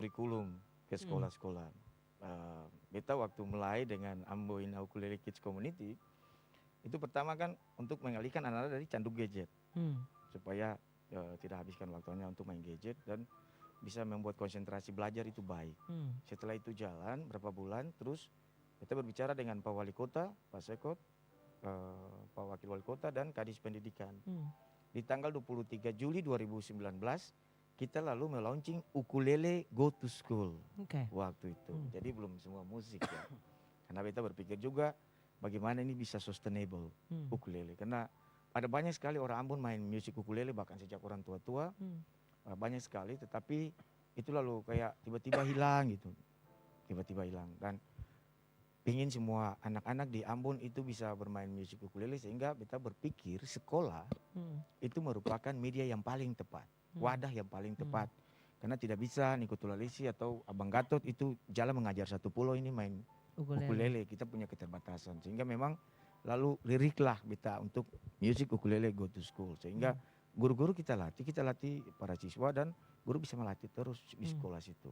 kurikulum ke sekolah-sekolah. Beta waktu mulai dengan Amboina Ukulele Kids Community, itu pertama kan untuk mengalihkan anak-anak dari candu gadget, supaya tidak habiskan waktunya untuk main gadget dan bisa membuat konsentrasi belajar itu baik. Setelah itu jalan berapa bulan, terus kita berbicara dengan Pak Wali Kota, Pak Sekot, Pak Wakil Wali Kota dan Kadis Pendidikan. Di tanggal 23 Juli 2019 kita lalu melaunching Ukulele Go to School waktu itu. Jadi belum semua musik ya. Karena kita berpikir juga bagaimana ini bisa sustainable ukulele. Karena ada banyak sekali orang Ambon main musik ukulele bahkan sejak orang tua-tua. Banyak sekali, tetapi itu lalu kayak tiba-tiba hilang gitu. Tiba-tiba hilang. Dan ingin semua anak-anak di Ambon itu bisa bermain musik ukulele, sehingga kita berpikir sekolah itu merupakan media yang paling tepat, wadah yang paling tepat. Karena tidak bisa Niko Tulalisi atau Abang Gatot itu jalan mengajar satu pulau ini main ukulele. Kita punya keterbatasan, sehingga memang lalu liriklah kita untuk musik ukulele Go to School, sehingga guru-guru kita latih para siswa dan guru bisa melatih terus di sekolah situ.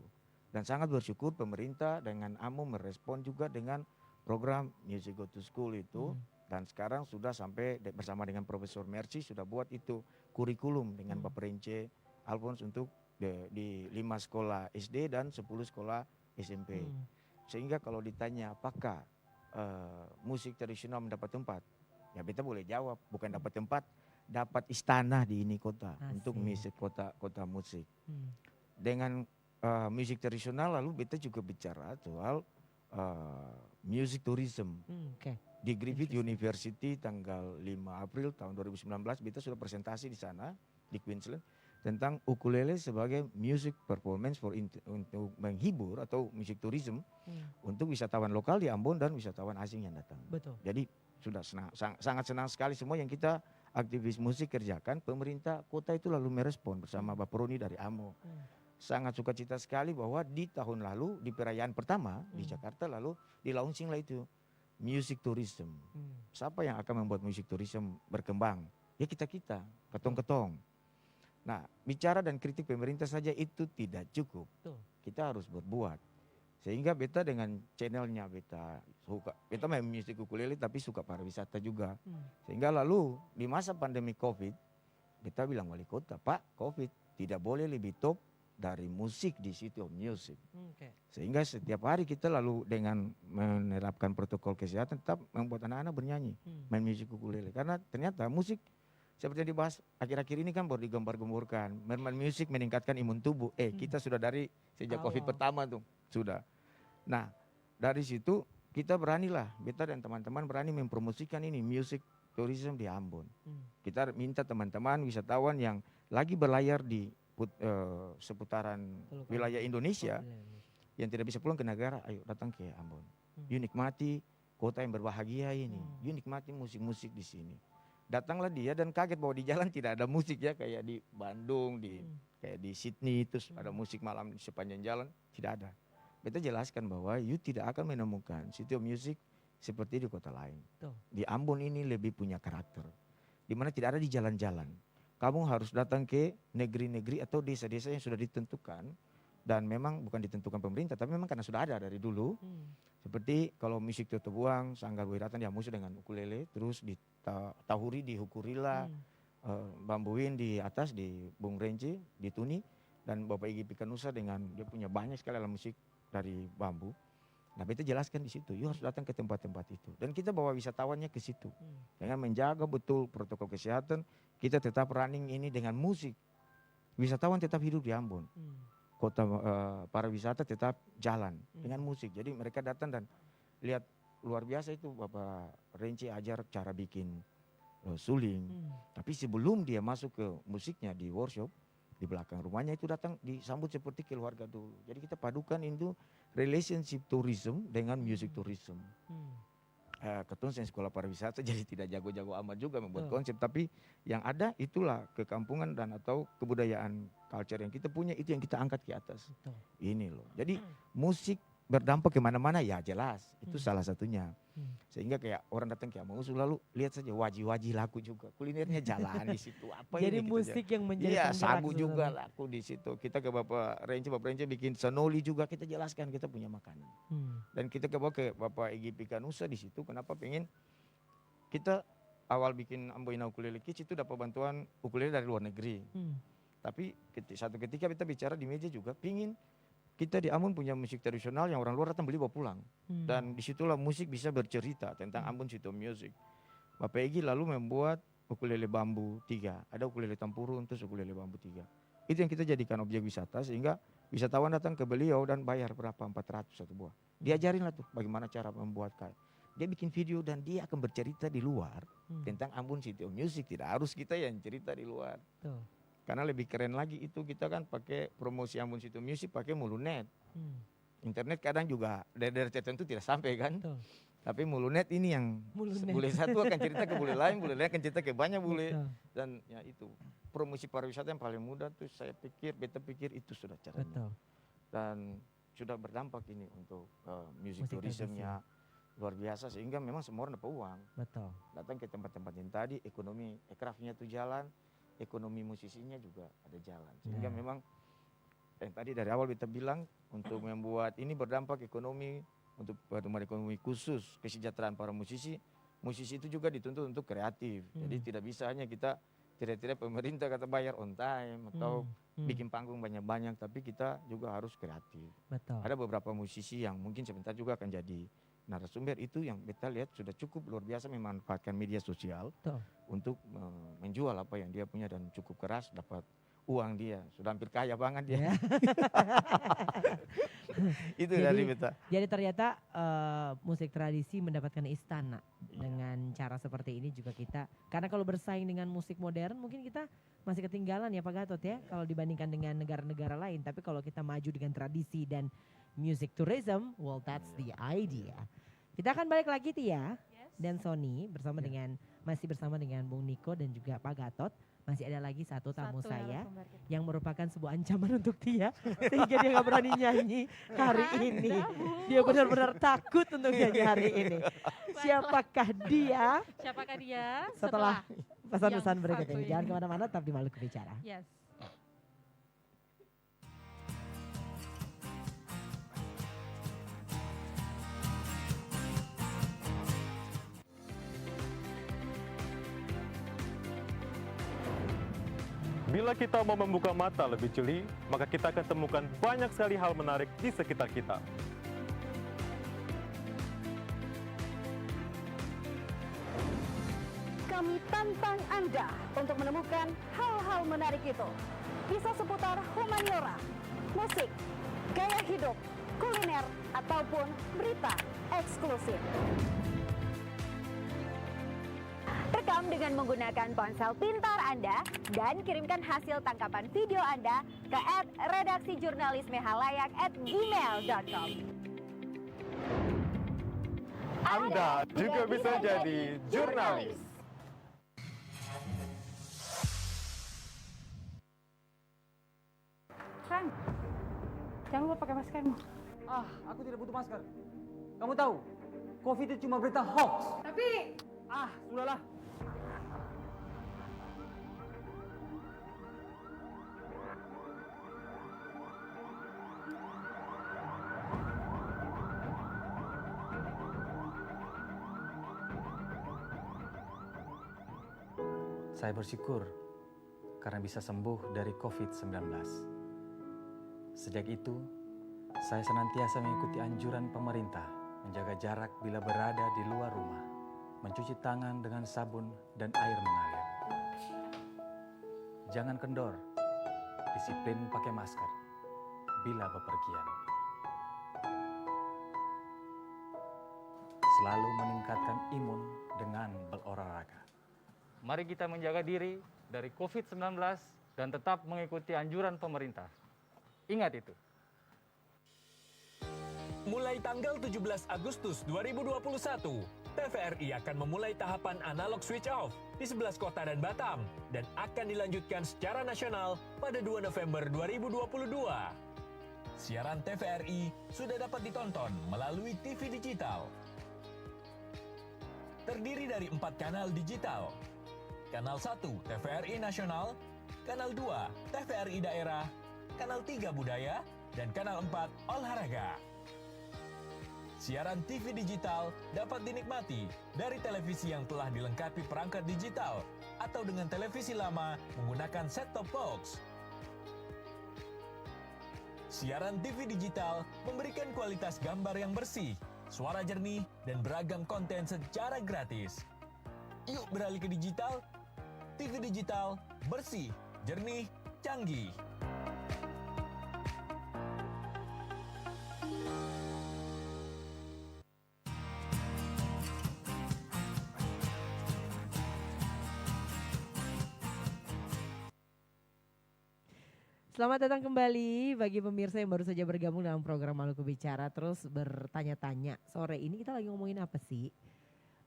Dan sangat bersyukur pemerintah dengan AMO merespon juga dengan program Music Go to School itu. Dan sekarang sudah sampai bersama dengan Profesor Mercy sudah buat itu kurikulum dengan Bapak Rence Alphonse untuk di 5 sekolah SD dan 10 sekolah SMP. Sehingga kalau ditanya apakah musik tradisional mendapat tempat, ya beta boleh jawab bukan dapat tempat, dapat istana di ini kota. Untuk musik kota musik. Dengan musik tradisional lalu beta juga bicara soal music tourism. Di Griffith University tanggal 5 April tahun 2019 beta sudah presentasi di sana di Queensland tentang ukulele sebagai music performance untuk menghibur atau music tourism untuk wisatawan lokal di Ambon dan wisatawan asing yang datang. Jadi sudah sangat senang sekali semua yang kita aktivis musik kerjakan. Pemerintah kota itu lalu merespon bersama Bapak Roni dari AMO. Sangat sukacita sekali bahwa di tahun lalu di perayaan pertama di Jakarta lalu di launching lah itu music tourism. Siapa yang akan membuat music tourism berkembang? Ya kita-kita, ketong-ketong. Nah, bicara dan kritik pemerintah saja itu tidak cukup. Kita harus berbuat. Sehingga beta dengan channelnya beta main musik ukulele tapi suka pariwisata juga. Sehingga lalu di masa pandemi COVID, beta bilang wali kota, Pak, COVID tidak boleh lebih top dari musik di City of Music. Sehingga setiap hari kita lalu dengan menerapkan protokol kesehatan tetap membuat anak-anak bernyanyi, main musik ukulele. Karena ternyata musik seperti yang dibahas akhir-akhir ini kan baru digembar-gemburkan. Bermain musik meningkatkan imun tubuh. Kita sudah dari sejak COVID pertama tuh, sudah. Nah, dari situ kita beranilah, beta dan teman-teman berani mempromosikan ini music tourism di Ambon. Kita minta teman-teman wisatawan yang lagi berlayar di seputaran wilayah Indonesia yang tidak bisa pulang ke negara, ayo datang ke Ambon. You nikmati kota yang berbahagia ini. You nikmati musik-musik di sini. Datanglah dia dan kaget bahwa di jalan tidak ada musik ya, kayak di Bandung, kayak di Sydney terus ada musik malam di sepanjang jalan, tidak ada. Beta jelaskan bahwa you tidak akan menemukan City of Music seperti di kota lain. Di Ambon ini lebih punya karakter, di mana tidak ada di jalan-jalan. Kamu harus datang ke negeri-negeri atau desa-desa yang sudah ditentukan. Dan memang bukan ditentukan pemerintah, tapi memang karena sudah ada dari dulu. Seperti kalau musik Toto Buang, Sanggar Wiratan diamusi dengan ukulele. Terus di Tahuri, di Hukurila, Bambuin di atas, di Bung Renci, di Tuni. Dan Bapak Igi Pikanusa dengan dia punya banyak sekali alat musik dari bambu. Nah, beta jelaskan di situ, you harus datang ke tempat-tempat itu. Dan kita bawa wisatawannya ke situ. Dengan menjaga betul protokol kesehatan, kita tetap running ini dengan musik. Wisatawan tetap hidup di Ambon. Kota para wisata tetap jalan dengan musik. Jadi mereka datang dan lihat luar biasa itu Bapak Renci ajar cara bikin suling. Tapi sebelum dia masuk ke musiknya di workshop, di belakang rumahnya itu datang disambut seperti keluarga dulu. Jadi kita padukan itu relationship tourism dengan music tourism. Kebetulan saya sekolah pariwisata jadi tidak jago-jago amat juga membuat konsep, tapi yang ada itulah kekampungan dan atau kebudayaan culture yang kita punya itu yang kita angkat ke atas. Ini loh. Jadi musik berdampak kemana-mana ya jelas. Itu salah satunya. Sehingga kayak orang datang ke Amausu lalu lihat saja wajih-wajih laku juga. Kulinernya jalan di situ. Apa Jadi ini musik yang menjadi iya, penggerak sagu juga laku di situ. Kita ke Bapak Rence bikin sanoli juga, kita jelaskan kita punya makanan. Dan kita ke Bapak Egy Pikanusa di situ, kenapa pengen kita awal bikin Amboina Ukulele Kids itu dapat bantuan ukulele dari luar negeri. Tapi satu ketika kita bicara di meja juga, pingin kita di Ambon punya musik tradisional yang orang luar datang beli bawa pulang. Dan disitulah musik bisa bercerita tentang Ambon Cito Music. Bapak Egy lalu membuat ukulele bambu 3. Ada ukulele tempurung, terus ukulele bambu 3. Itu yang kita jadikan objek wisata sehingga wisatawan datang ke beliau dan bayar berapa? 400 satu buah. Diajarin lah tuh bagaimana cara membuat kayak. Dia bikin video dan dia akan bercerita di luar tentang Ambon Cito Music. Tidak harus kita yang cerita di luar. Karena lebih keren lagi itu kita kan pakai promosi Ambon Cito Music pakai Mulunet. Internet kadang juga daerah tertentu tidak sampai kan. Tapi Mulunet ini yang bule satu akan cerita ke bule lain akan cerita ke banyak bule. Dan ya itu promosi pariwisata yang paling mudah tuh saya pikir, beta pikir itu sudah caranya. Dan sudah berdampak ini untuk music tourismnya luar biasa sehingga memang semua orang dapat uang. Datang ke tempat-tempat yang tadi ekonomi aircraftnya tuh jalan. Ekonomi musisinya juga ada jalan. Sehingga memang yang tadi dari awal kita bilang untuk membuat ini berdampak ekonomi untuk pertumbuhan ekonomi khusus kesejahteraan para musisi. Musisi itu juga dituntut untuk kreatif. Jadi tidak bisa hanya kita tidak pemerintah kata bayar on time atau bikin panggung banyak-banyak, tapi kita juga harus kreatif. Ada beberapa musisi yang mungkin sebentar juga akan jadi narasumber itu yang kita lihat sudah cukup luar biasa memanfaatkan media sosial untuk menjual apa yang dia punya dan cukup keras dapat uang dia. Sudah hampir kaya banget dia. Itu jadi, dari beta. Jadi ternyata musik tradisi mendapatkan istana dengan cara seperti ini juga kita. Karena kalau bersaing dengan musik modern mungkin kita masih ketinggalan ya Pak Gatot ya. Kalau dibandingkan dengan negara-negara lain. Tapi kalau kita maju dengan tradisi dan music tourism, well that's the idea. Kita akan balik lagi Tia dan Sony masih bersama dengan Bung Niko dan juga Pak Gatot. Masih ada lagi satu tamu saya yang merupakan sebuah ancaman untuk Tia sehingga dia nggak berani nyanyi hari ini. Dia benar-benar takut untuk nyanyi hari ini. Siapakah dia? Setelah pesan-pesan berikut ini. Jangan kemana-mana, tetap di Maluku Bicara. Bila kita mau membuka mata lebih jeli, maka kita akan temukan banyak sekali hal menarik di sekitar kita. Kami tantang Anda untuk menemukan hal-hal menarik itu. Bisa seputar humaniora, musik, gaya hidup, kuliner, ataupun berita eksklusif. Rekam dengan menggunakan ponsel pintar Anda dan kirimkan hasil tangkapan video Anda ke @redaksijurnalismehalayak@gmail.com. Anda juga bisa jadi jurnalis. Frank, jangan lupa pakai maskermu. Aku tidak butuh masker. Kamu tahu, COVID itu cuma berita hoax. Tapi, sudahlah. Saya bersyukur karena bisa sembuh dari COVID-19. Sejak itu, saya senantiasa mengikuti anjuran pemerintah, menjaga jarak bila berada di luar rumah, mencuci tangan dengan sabun dan air mengalir. Jangan kendor, disiplin pakai masker bila bepergian. Selalu meningkatkan imun dengan berolahraga. Mari kita menjaga diri dari COVID-19 dan tetap mengikuti anjuran pemerintah. Ingat itu. Mulai tanggal 17 Agustus 2021, TVRI akan memulai tahapan analog switch off di 11 kota dan Batam dan akan dilanjutkan secara nasional pada 2 November 2022. Siaran TVRI sudah dapat ditonton melalui TV digital. Terdiri dari 4 kanal digital. Kanal 1 TVRI Nasional, Kanal 2 TVRI Daerah, Kanal 3 Budaya, dan Kanal 4 Olahraga. Siaran TV digital dapat dinikmati dari televisi yang telah dilengkapi perangkat digital atau dengan televisi lama menggunakan set-top box. Siaran TV digital memberikan kualitas gambar yang bersih, suara jernih, dan beragam konten secara gratis. Yuk beralih ke digital. TV digital bersih, jernih, canggih. Selamat datang kembali bagi pemirsa yang baru saja bergabung dalam program Maluku Bicara terus bertanya-tanya. Sore ini kita lagi ngomongin apa sih?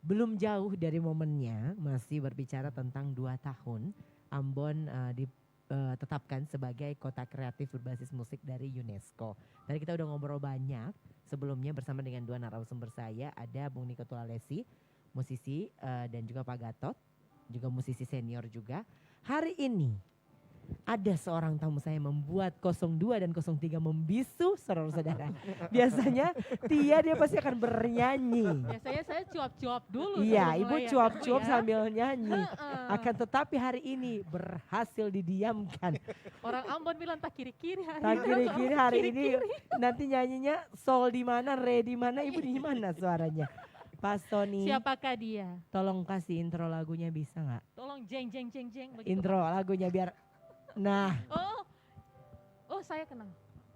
Belum jauh dari momennya, masih berbicara tentang 2 tahun Ambon ditetapkan sebagai kota kreatif berbasis musik dari UNESCO. Tadi kita udah ngobrol banyak sebelumnya bersama dengan 2 narasumber saya, ada Bung Niko Tulalesi, musisi dan juga Pak Gatot, juga musisi senior juga. Hari ini ada seorang tamu saya membuat 02 dan 03 membisu saudara-saudara. Biasanya dia pasti akan bernyanyi. Biasanya saya cuap-cuap dulu. Iya, Ibu cuap-cuap sambil nyanyi. Akan tetapi hari ini berhasil didiamkan. Orang Ambon bilang tak kiri-kiri hari Tak kiri-kiri hari ini. Nanti nyanyinya sol di mana, re di mana, Ibu di mana suaranya. Pak Sony. Siapakah dia? Tolong kasih intro lagunya bisa nggak? Tolong jeng jeng jeng jeng. Intro lagunya biar. Nah. Oh saya kenal.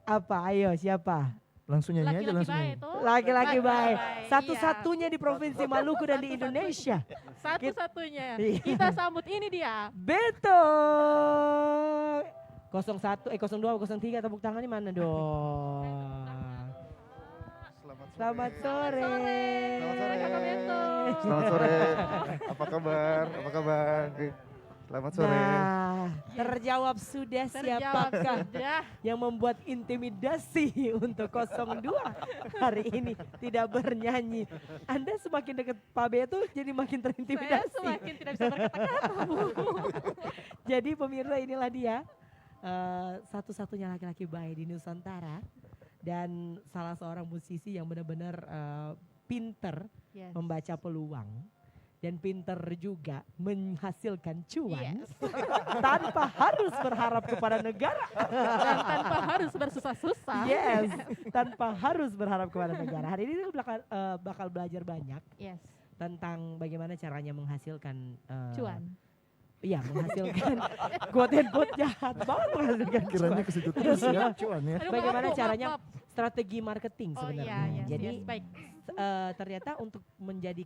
Apa? Ayo siapa? Langsung nyanyi aja langsung. Laki-laki baik. Satu-satunya di Provinsi Maluku dan di Indonesia. Satu-satunya. Kita sambut ini dia. Betul. 01, 02, 03 tepuk tangan di mana dong? Selamat sore. Selamat sore. Apa kabar? Apa kabar? Selamat sore. Nah, terjawab sudah siapakah yang membuat intimidasi untuk 02 hari ini tidak bernyanyi. Anda semakin dekat Pak Beto jadi makin terintimidasi. Saya semakin tidak bisa berkata-kata, Bu. Jadi pemirsa inilah dia satu-satunya laki-laki baik di Nusantara dan salah seorang musisi yang benar-benar pinter membaca peluang. Dan pinter juga menghasilkan cuan tanpa harus berharap kepada negara. Dan tanpa harus bersusah-susah. Yes, tanpa harus berharap kepada negara. Hari ini bakal belajar banyak tentang bagaimana caranya menghasilkan cuan. Iya, menghasilkan quote and quote jahat banget menghasilkan Kiranya ke situ terus ya cuan ya. Bagaimana caranya strategi marketing sebenarnya. Jadi baik. Ternyata untuk menjadi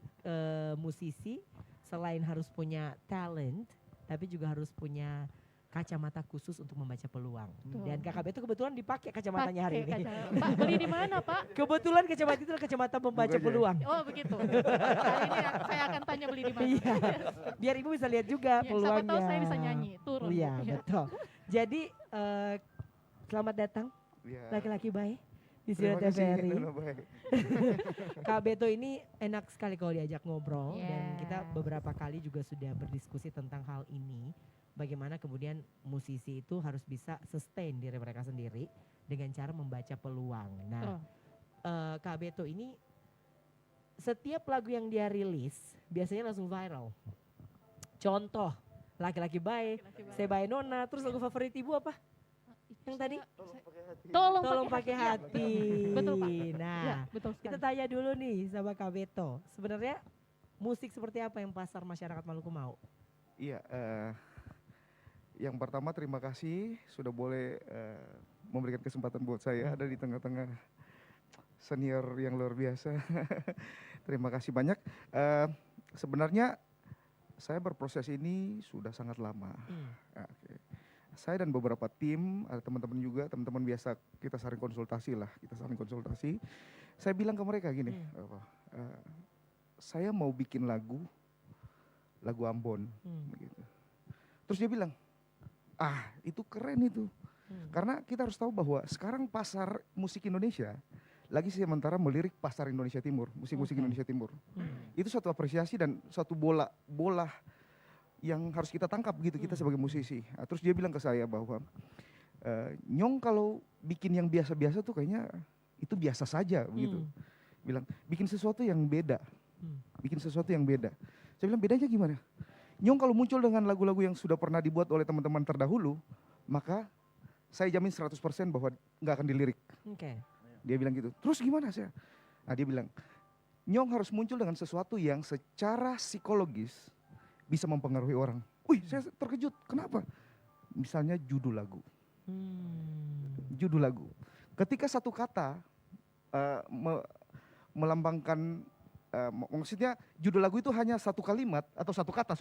musisi selain harus punya talent tapi juga harus punya kacamata khusus untuk membaca peluang. Dan KKB itu kebetulan dipakai kacamatanya hari ini. Pak, beli di mana, Pak? Kebetulan kacamata itu kacamata membaca peluang. Oh, begitu. Hari ini saya akan tanya beli di mana. Iya. Biar Ibu bisa lihat juga peluangnya. Siapa tahu saya bisa nyanyi, turun. Iya, betul. Jadi selamat datang laki-laki baik di Siaran TVRI. Kak Beto ini enak sekali kalau diajak ngobrol dan kita beberapa kali juga sudah berdiskusi tentang hal ini. Bagaimana kemudian musisi itu harus bisa sustain diri mereka sendiri dengan cara membaca peluang. Nah, Kak Beto ini setiap lagu yang dia rilis biasanya langsung viral. Contoh, laki-laki baik, saya baik nona, terus lagu favorit Ibu apa? Yang tadi? Tolong pakai hati. Betul, Pak. Nah, ya, betul sekali. Kita tanya dulu nih sama Kak Beto. Sebenarnya musik seperti apa yang pasar masyarakat Maluku mau? Iya, yang pertama terima kasih sudah boleh memberikan kesempatan buat saya ada di tengah-tengah senior yang luar biasa. Terima kasih banyak. Sebenarnya saya berproses ini sudah sangat lama. Saya dan beberapa tim, ada teman-teman juga, teman-teman biasa kita saling konsultasi lah, Saya bilang ke mereka gini, saya mau bikin lagu Ambon. Gitu. Terus dia bilang, itu keren itu. Karena kita harus tahu bahwa sekarang pasar musik Indonesia lagi sementara melirik pasar Indonesia Timur, musik-musik Indonesia Timur. Itu suatu apresiasi dan suatu bola yang harus kita tangkap gitu kita sebagai musisi. Nah, terus dia bilang ke saya bahwa Nyong kalau bikin yang biasa-biasa tuh kayaknya itu biasa saja begitu. Bilang bikin sesuatu yang beda. Bikin sesuatu yang beda. Saya bilang bedanya gimana? Nyong kalau muncul dengan lagu-lagu yang sudah pernah dibuat oleh teman-teman terdahulu, maka saya jamin 100% bahwa nggak akan dilirik. Dia bilang gitu. Terus gimana saya? Nah dia bilang, Nyong harus muncul dengan sesuatu yang secara psikologis bisa mempengaruhi orang. Wih, saya terkejut. Kenapa? Misalnya judul lagu. Judul lagu. Ketika satu kata melambangkan, maksudnya judul lagu itu hanya satu kalimat atau satu kata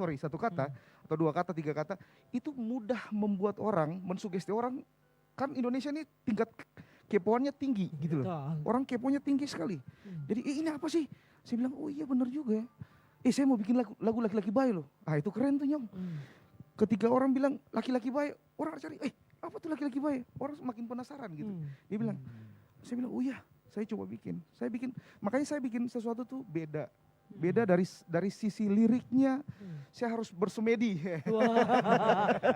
atau dua kata, tiga kata, itu mudah membuat orang, mensugesti orang. Kan Indonesia ini tingkat kepoannya tinggi gitu loh. Orang keponya tinggi sekali. Jadi ini apa sih? Saya bilang, oh iya benar juga ya. Saya mau bikin lagu laki-laki baik loh. Ah itu keren tuh Nyong. Ketika orang bilang laki-laki baik, orang cari, apa tuh laki-laki baik? Orang makin penasaran gitu. Dia bilang, saya bilang, oh iya. Saya coba bikin, makanya saya bikin sesuatu tuh beda dari sisi liriknya. Saya harus bersemedi.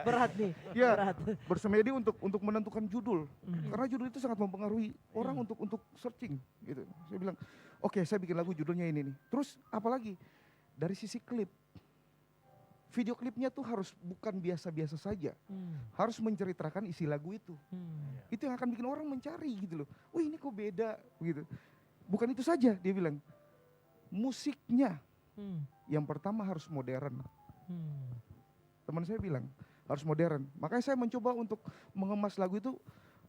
Berat nih. Ya, berat. Bersemedi untuk menentukan judul, karena judul itu sangat mempengaruhi orang untuk searching gitu. Saya bilang, oke, saya bikin lagu judulnya ini nih. Terus apalagi dari sisi klip. Video klipnya tuh harus bukan biasa-biasa saja. Harus menceritakan isi lagu itu. Itu yang akan bikin orang mencari gitu loh. Wih ini kok beda gitu. Bukan itu saja dia bilang. Musiknya yang pertama harus modern. Teman saya bilang harus modern. Makanya saya mencoba untuk mengemas lagu itu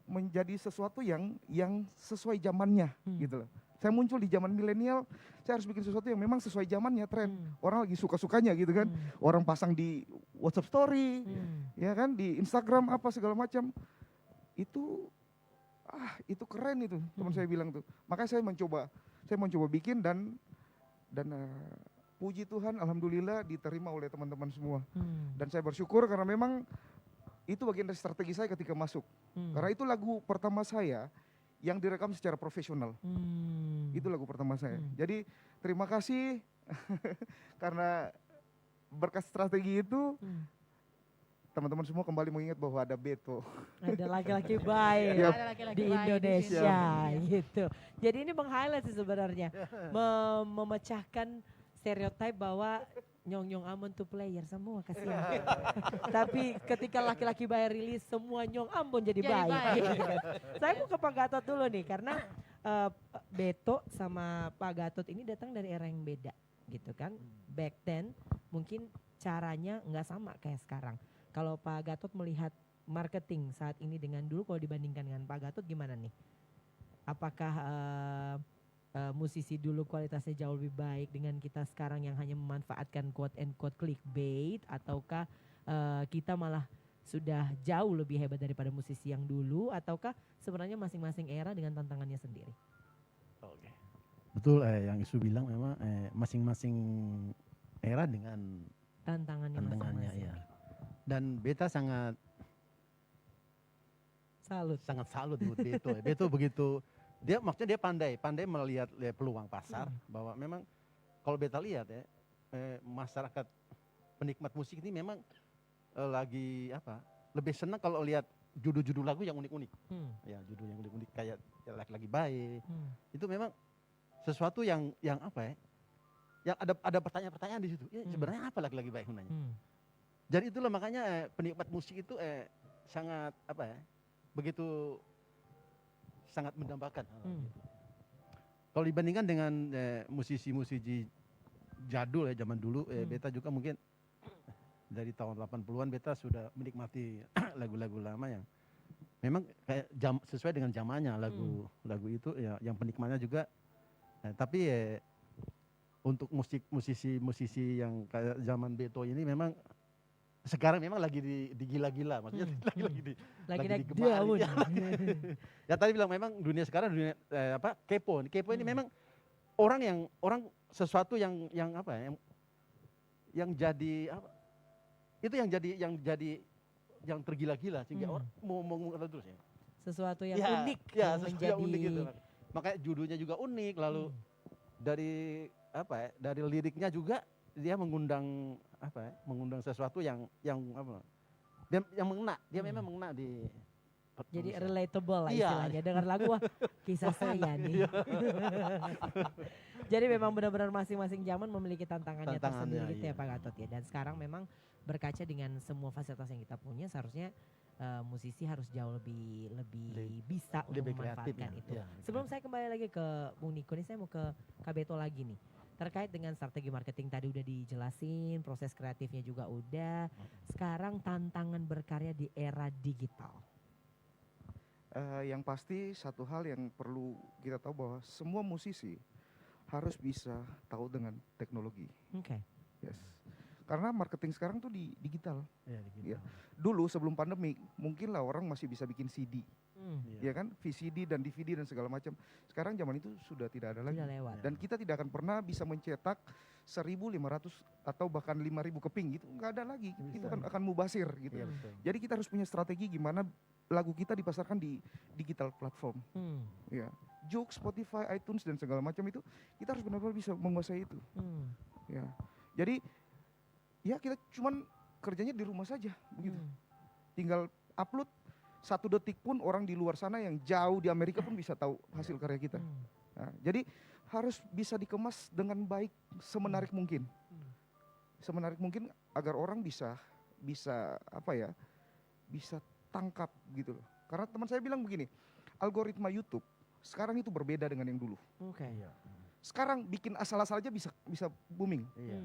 menjadi sesuatu yang sesuai zamannya gitu loh. Saya muncul di zaman milenial, saya harus bikin sesuatu yang memang sesuai zamannya, tren. Orang lagi suka-sukanya gitu kan. Orang pasang di WhatsApp story, ya kan, di Instagram apa segala macam. Itu keren itu, teman saya bilang tuh. Makanya saya mencoba bikin dan puji Tuhan alhamdulillah diterima oleh teman-teman semua. Dan saya bersyukur karena memang itu bagian dari strategi saya ketika masuk. Karena itu lagu pertama saya yang direkam secara profesional. Itu lagu pertama saya. Jadi terima kasih karena berkat strategi itu teman-teman semua kembali mengingat bahwa ada Beto. Ada laki-laki baik di Indonesia gitu. Jadi ini meng-highlight sih sebenarnya. Memecahkan stereotip bahwa Nyong Ambon tuh player semua kasihan. Tapi ketika laki-laki baik rilis semua Nyong Ambon jadi baik. Gitu kan. Saya mau ke Pak Gatot dulu nih karena Beto sama Pak Gatot ini datang dari era yang beda gitu kan. Back then mungkin caranya nggak sama kayak sekarang. Kalau Pak Gatot melihat marketing saat ini dengan dulu kalau dibandingkan dengan Pak Gatot gimana nih? Apakah musisi dulu kualitasnya jauh lebih baik dengan kita sekarang yang hanya memanfaatkan quote and quote clickbait, ataukah kita malah sudah jauh lebih hebat daripada musisi yang dulu, ataukah sebenarnya masing-masing era dengan tantangannya sendiri? Oke. Betul yang Isu bilang memang masing-masing era dengan tantangannya masing-masing. Ya. Dan Beta sangat salut buat Beto. Beto begitu maksudnya dia pandai melihat peluang pasar bahwa memang kalau Beta lihat ya masyarakat penikmat musik ini memang lagi lebih senang kalau lihat judul-judul lagu yang unik-unik. Ya, judul yang unik-unik kayak laki-laki baik. Itu memang sesuatu yang yang ada pertanyaan-pertanyaan di situ. Ya, sebenarnya apa laki-laki baik sebenarnya? Jadi itulah makanya penikmat musik itu sangat begitu sangat mendambakan. Kalau dibandingkan dengan musisi-musisi jadul zaman dulu, Beta juga mungkin dari tahun 80-an Beta sudah menikmati lagu-lagu lama yang memang kayak sesuai dengan zamannya lagu itu ya, yang penikmatnya juga. Tapi untuk musisi yang kayak zaman Beto ini memang sekarang memang lagi digila-gila, maksudnya lagi digemari. Ya tadi bilang memang dunia sekarang dunia kepo ini memang orang sesuatu yang jadi itu yang jadi yang tergila-gila sehingga orang mau mengulang terus ya. Sesuatu yang Ya, unik ya, yang sesuatu menjadi yang unik gitu. Makanya judulnya juga unik, lalu dari apa ya, dari liriknya juga dia mengundang apa ya, mengundang sesuatu yang apa, yang mengena, dia memang mengena di jadi manusia. relatable lah Iya. istilahnya. Dengar lagu wah kisah saya nih. Jadi memang benar-benar masing-masing zaman memiliki tantangannya tersendiri gitu ya Pak Gatot ya. Dan sekarang memang berkaca dengan semua fasilitas yang kita punya, seharusnya musisi harus jauh lebih bisa untuk lebih kreatif memanfaatkan ya. itu. Ya, Sebelum saya kembali lagi ke Bung Niko, nih saya mau ke Kak Beto lagi nih. Terkait dengan strategi marketing tadi udah dijelasin, proses kreatifnya juga udah. Sekarang tantangan berkarya di era digital. Yang pasti satu hal yang perlu kita tahu bahwa semua musisi harus bisa tahu dengan teknologi. Oke. Yes. Karena marketing sekarang tuh di digital. Ya, Ya. Dulu sebelum pandemi mungkin lah orang masih bisa bikin CD. Ya kan, VCD dan DVD dan segala macam. Sekarang zaman itu sudah tidak ada lagi. Sudah lewat. Dan kita tidak akan pernah bisa mencetak 1.500 atau bahkan 5.000 keping gitu. Nggak ada lagi. Itu kan akan mubasir gitu. Iya, betul. Jadi kita harus punya strategi gimana lagu kita dipasarkan di digital platform. Ya. Joox, Spotify, iTunes dan segala macam itu kita harus benar-benar bisa menguasai itu. Ya. Jadi ya kita cuman kerjanya di rumah saja begitu. Tinggal upload, 1 detik pun orang di luar sana yang jauh di Amerika pun bisa tahu hasil karya kita. Nah, jadi harus bisa dikemas dengan baik, semenarik mungkin. Semenarik mungkin agar orang bisa apa ya, bisa tangkap gitu loh. Karena teman saya bilang begini, algoritma YouTube sekarang itu berbeda dengan yang dulu. Oke. Sekarang bikin asal-asal aja bisa booming. Iya.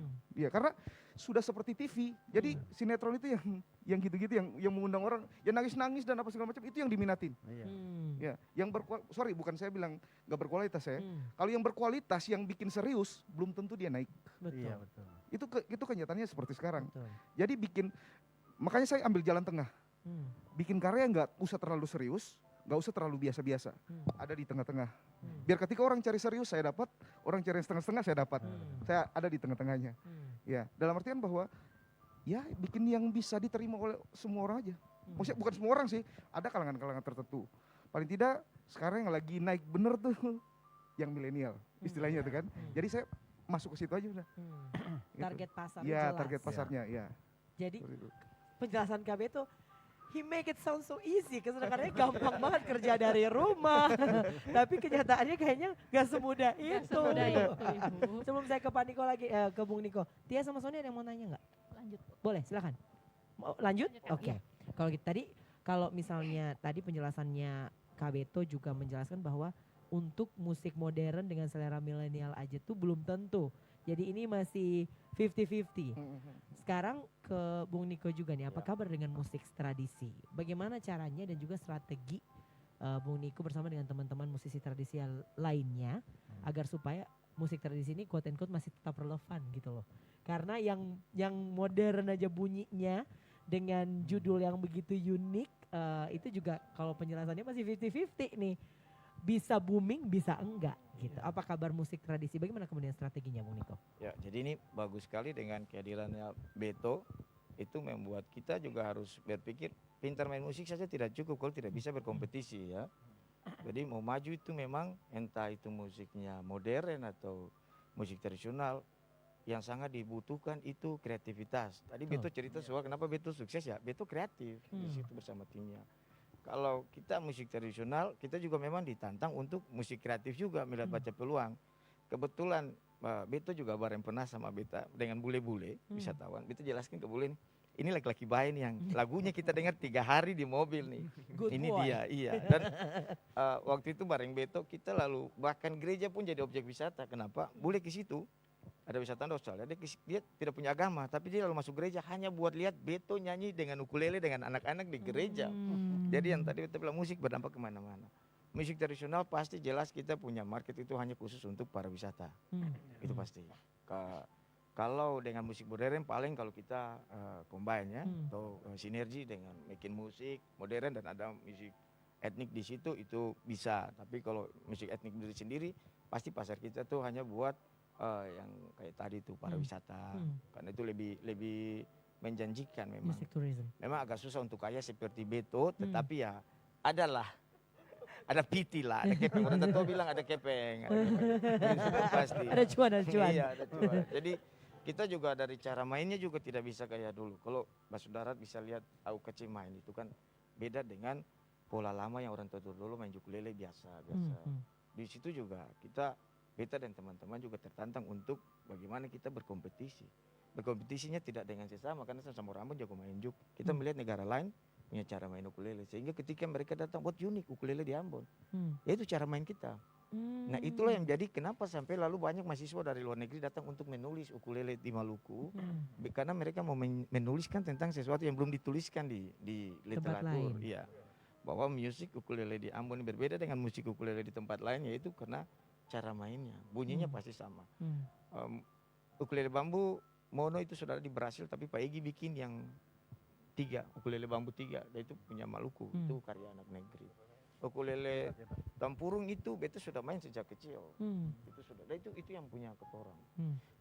Ya, karena sudah seperti TV. Jadi sinetron itu yang gitu-gitu yang mengundang orang, yang nangis-nangis dan apa segala macam itu yang diminatin. Ya, yang bukan saya bilang nggak berkualitas ya. Kalau yang berkualitas yang bikin serius belum tentu dia naik. Betul. Iya, betul. Itu kenyataannya seperti sekarang. Betul. Jadi makanya saya ambil jalan tengah. Bikin karya nggak usah terlalu serius, nggak usah terlalu biasa-biasa. Ada di tengah-tengah. Biar ketika orang cari serius saya dapat, orang cari setengah-setengah saya dapat. Saya ada di tengah-tengahnya. Ya, dalam artian bahwa ya bikin yang bisa diterima oleh semua orang aja. Maksudnya bukan semua orang sih, ada kalangan-kalangan tertentu. Paling tidak sekarang yang lagi naik bener tuh yang milenial, istilahnya tuh kan. Jadi saya masuk ke situ aja udah. Target pasarnya ya, jelas. target pasarnya ya. Jadi penjelasan KB itu he make it sound so easy, kesedangkannya gampang banget kerja dari rumah. Tapi kenyataannya kayaknya gak semudah itu. Ibu. Sebelum saya ke Pak Niko lagi, ke Bung Niko. Tia sama Sony ada yang mau nanya nggak? Lanjut. Boleh, silakan. Mau lanjut? Lanjut, Oke. iya. Kalau kalau misalnya tadi penjelasannya Kak Beto juga menjelaskan bahwa untuk musik modern dengan selera milenial aja tuh belum tentu. Jadi ini masih 50-50. Sekarang ke Bung Niko juga nih, apa kabar dengan musik tradisi? Bagaimana caranya dan juga strategi Bung Niko bersama dengan teman-teman musisi tradisi lainnya agar supaya musik tradisi ini quote and quote masih tetap relevan gitu loh. Karena yang modern aja bunyinya dengan judul yang begitu unik, itu juga kalau penjelasannya masih 50-50 nih. Bisa booming, bisa enggak gitu. Apa kabar musik tradisi? Bagaimana kemudian strateginya Bung Niko? Ya, jadi ini bagus sekali dengan kehadirannya Beto. Itu membuat kita juga harus berpikir pintar main musik saja tidak cukup kalau tidak bisa berkompetisi ya. Jadi mau maju itu memang entah itu musiknya modern atau musik tradisional, yang sangat dibutuhkan itu kreativitas. Tadi Beto cerita soal kenapa Beto sukses ya. Beto kreatif di situ bersama timnya. Kalau kita musik tradisional, kita juga memang ditantang untuk musik kreatif juga melihat baca peluang. Kebetulan Beto juga bareng pernah sama Beta dengan bule-bule wisatawan. Beto jelaskan ke bule ini laki-laki baik nih yang lagunya kita dengar 3 hari di mobil nih. Good ini boy. dia, iya. Dan waktu itu bareng Beto kita lalu bahkan gereja pun jadi objek wisata. Kenapa? Bule ke situ. Ada wisatawan Australia, dia tidak punya agama, tapi dia lalu masuk gereja hanya buat lihat Beto nyanyi dengan ukulele dengan anak-anak di gereja. Jadi yang tadi kita bilang musik berdampak kemana-mana. Musik tradisional pasti jelas kita punya market itu hanya khusus untuk para wisata, itu pasti. Kalau dengan musik modern paling kalau kita combine ya, atau sinergi dengan bikin musik modern dan ada musik etnik di situ itu bisa. Tapi kalau musik etnik sendiri pasti pasar kita tuh hanya buat yang kayak tadi tuh para wisata, karena itu lebih menjanjikan memang. Music tourism. Memang agak susah untuk kaya seperti Beto, tetapi ya adalah. Ada piti lah, ada kepeng. Orang tua bilang ada kepeng. Pasti. Ada cuan, ada cuan. Iya, ada cuan. Jadi kita juga dari cara mainnya juga tidak bisa kayak dulu. Kalau Basudara bisa lihat Au kecil main itu kan beda dengan pola lama yang orang tua dulu main ukulele biasa. Di situ juga beta dan teman-teman juga tertantang untuk bagaimana kita berkompetisi. Berkompetisinya tidak dengan sesama karena sama orang Ambon jago main juk. Kita melihat negara lain punya cara main ukulele sehingga ketika mereka datang buat unik ukulele di Ambon, yaitu cara main kita. Nah itulah yang jadi kenapa sampai lalu banyak mahasiswa dari luar negeri datang untuk menulis ukulele di Maluku, karena mereka mau menuliskan tentang sesuatu yang belum dituliskan di literatur. Iya, bahwa musik ukulele di Ambon berbeda dengan musik ukulele di tempat lain, yaitu karena cara mainnya, bunyinya pasti sama. Ukulele bambu mono itu sudah di Brasil, tapi Pak Egi bikin yang 3, ukulele bambu 3, dan itu punya Maluku, itu karya anak negeri. Ukulele tampurung itu beta sudah main sejak kecil, itu sudah, dan itu yang punya ketorang.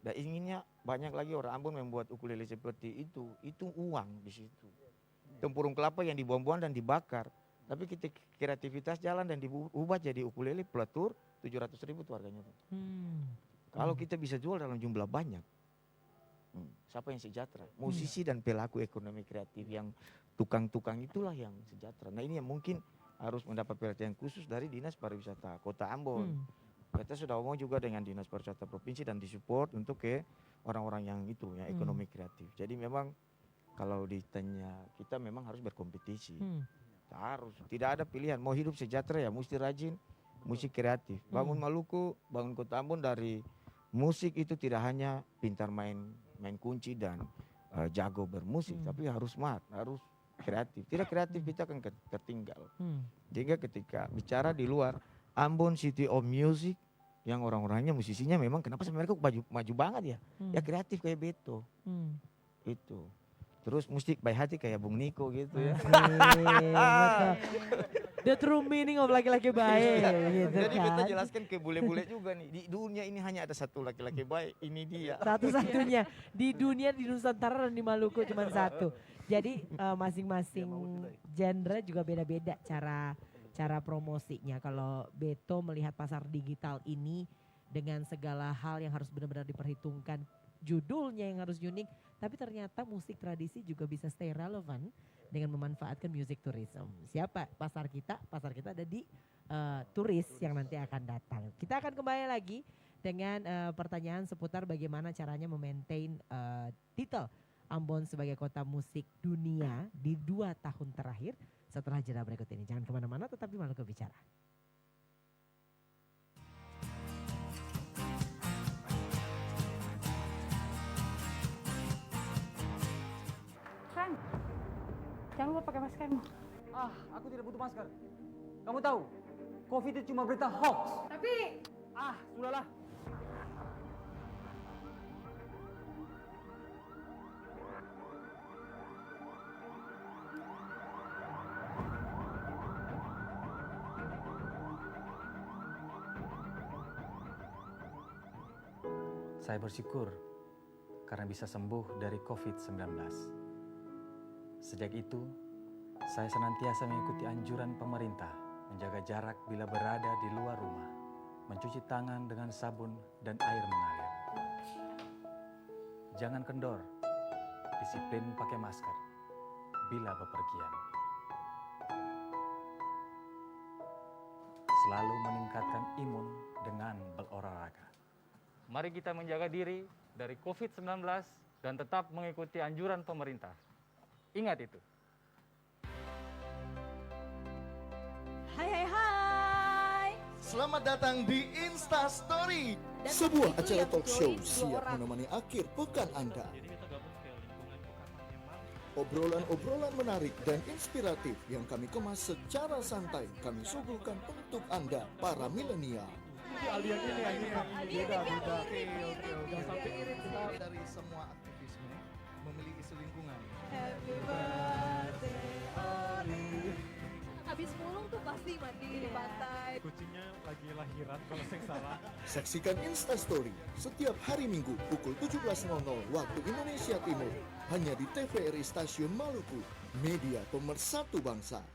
Dan inginnya banyak lagi orang Ambon membuat ukulele seperti itu uang di situ. Tempurung kelapa yang dibuang-buang dan dibakar, tapi ketika kreativitas jalan dan diubah jadi ukulele pelatur 700.000 tuh harganya tuh. Kalau kita bisa jual dalam jumlah banyak. Siapa yang sejahtera? Musisi dan pelaku ekonomi kreatif yang tukang-tukang itulah yang sejahtera. Nah ini yang mungkin harus mendapat perhatian khusus dari Dinas Pariwisata Kota Ambon. Kita sudah ngomong juga dengan Dinas Pariwisata Provinsi dan disupport untuk ke orang-orang yang itu, yang ekonomi kreatif. Jadi memang kalau ditanya kita memang harus berkompetisi. Harus, tidak ada pilihan. Mau hidup sejahtera ya mesti rajin musik kreatif. Bangun Maluku, bangun Kota Ambon dari musik itu tidak hanya pintar main kunci dan jago bermusik, tapi harus smart, harus kreatif. Tidak kreatif kita akan tertinggal. Sehingga ketika bicara di luar Ambon City of Music, yang orang-orangnya musisinya memang kenapa mereka maju banget ya? Ya kreatif kayak Beto. Itu. Terus musik baik hati kayak Bung Niko gitu ya. The true meaning of laki-laki baik. Gitu. Jadi kita jelaskan ke bule-bule juga nih. Di dunia ini hanya ada satu laki-laki baik, ini dia. Satu-satunya. Di dunia, di Nusantara dan di Maluku cuma satu. Jadi masing-masing genre juga beda-beda cara promosinya. Kalau Beto melihat pasar digital ini dengan segala hal yang harus benar-benar diperhitungkan, judulnya yang harus unik, tapi ternyata musik tradisi juga bisa stay relevant dengan memanfaatkan music tourism. Siapa pasar kita? Pasar kita ada di turis yang nanti akan datang. Kita akan kembali lagi dengan pertanyaan seputar bagaimana caranya memaintain titel Ambon sebagai kota musik dunia di 2 tahun terakhir setelah jeda berikut ini. Jangan kemana-mana, tetap di Maluku Bicara. Jangan lupa pakai maskermu. Aku tidak butuh masker. Kamu tahu, COVID itu cuma berita hoax. Tapi... sudahlah. Saya bersyukur karena bisa sembuh dari COVID-19. Sejak itu, saya senantiasa mengikuti anjuran pemerintah, menjaga jarak bila berada di luar rumah, mencuci tangan dengan sabun dan air mengalir. Jangan kendor, disiplin pakai masker bila bepergian. Selalu meningkatkan imun dengan berolahraga. Mari kita menjaga diri dari COVID-19 dan tetap mengikuti anjuran pemerintah. Ingat itu. Hai. Selamat datang di Insta Story. Sebuah acara talk show siap menemani akhir pekan Anda. Obrolan-obrolan menarik dan inspiratif yang kami kemas secara santai kami suguhkan untuk Anda para milenial. Dari semua aktivisme memiliki selingkungan. Happy birthday Oli. Habis mulung tuh pasti mandi di pantai. Kucingnya lagi lahiran kalau saya salah. Saksikan Instastory setiap hari Minggu pukul 17.00 waktu Indonesia Timur. Hanya di TVRI Stasiun Maluku, media pemersatu bangsa.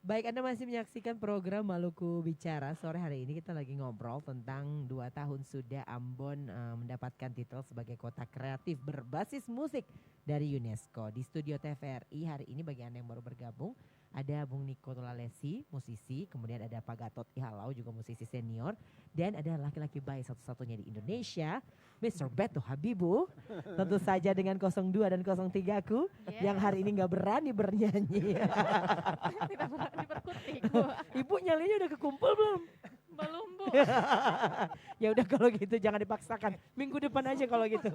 Baik, Anda masih menyaksikan program Maluku Bicara. Sore hari ini kita lagi ngobrol tentang 2 tahun sudah Ambon mendapatkan titel sebagai kota kreatif berbasis musik dari UNESCO. Di studio TVRI hari ini bagi Anda yang baru bergabung, ada Bung Niko Tulalesi, musisi, kemudian ada Pak Gatot Ihalau, juga musisi senior, dan ada laki-laki baik satu-satunya di Indonesia, Mr. Beto Habibu. Tentu saja dengan 02 dan 03 ku yang hari ini nggak berani bernyanyi. Tidak berani berkutik. Ibu nyalinya udah kekumpul belum? Belum, Bu. Ya udah kalau gitu jangan dipaksakan. Minggu depan aja kalau gitu.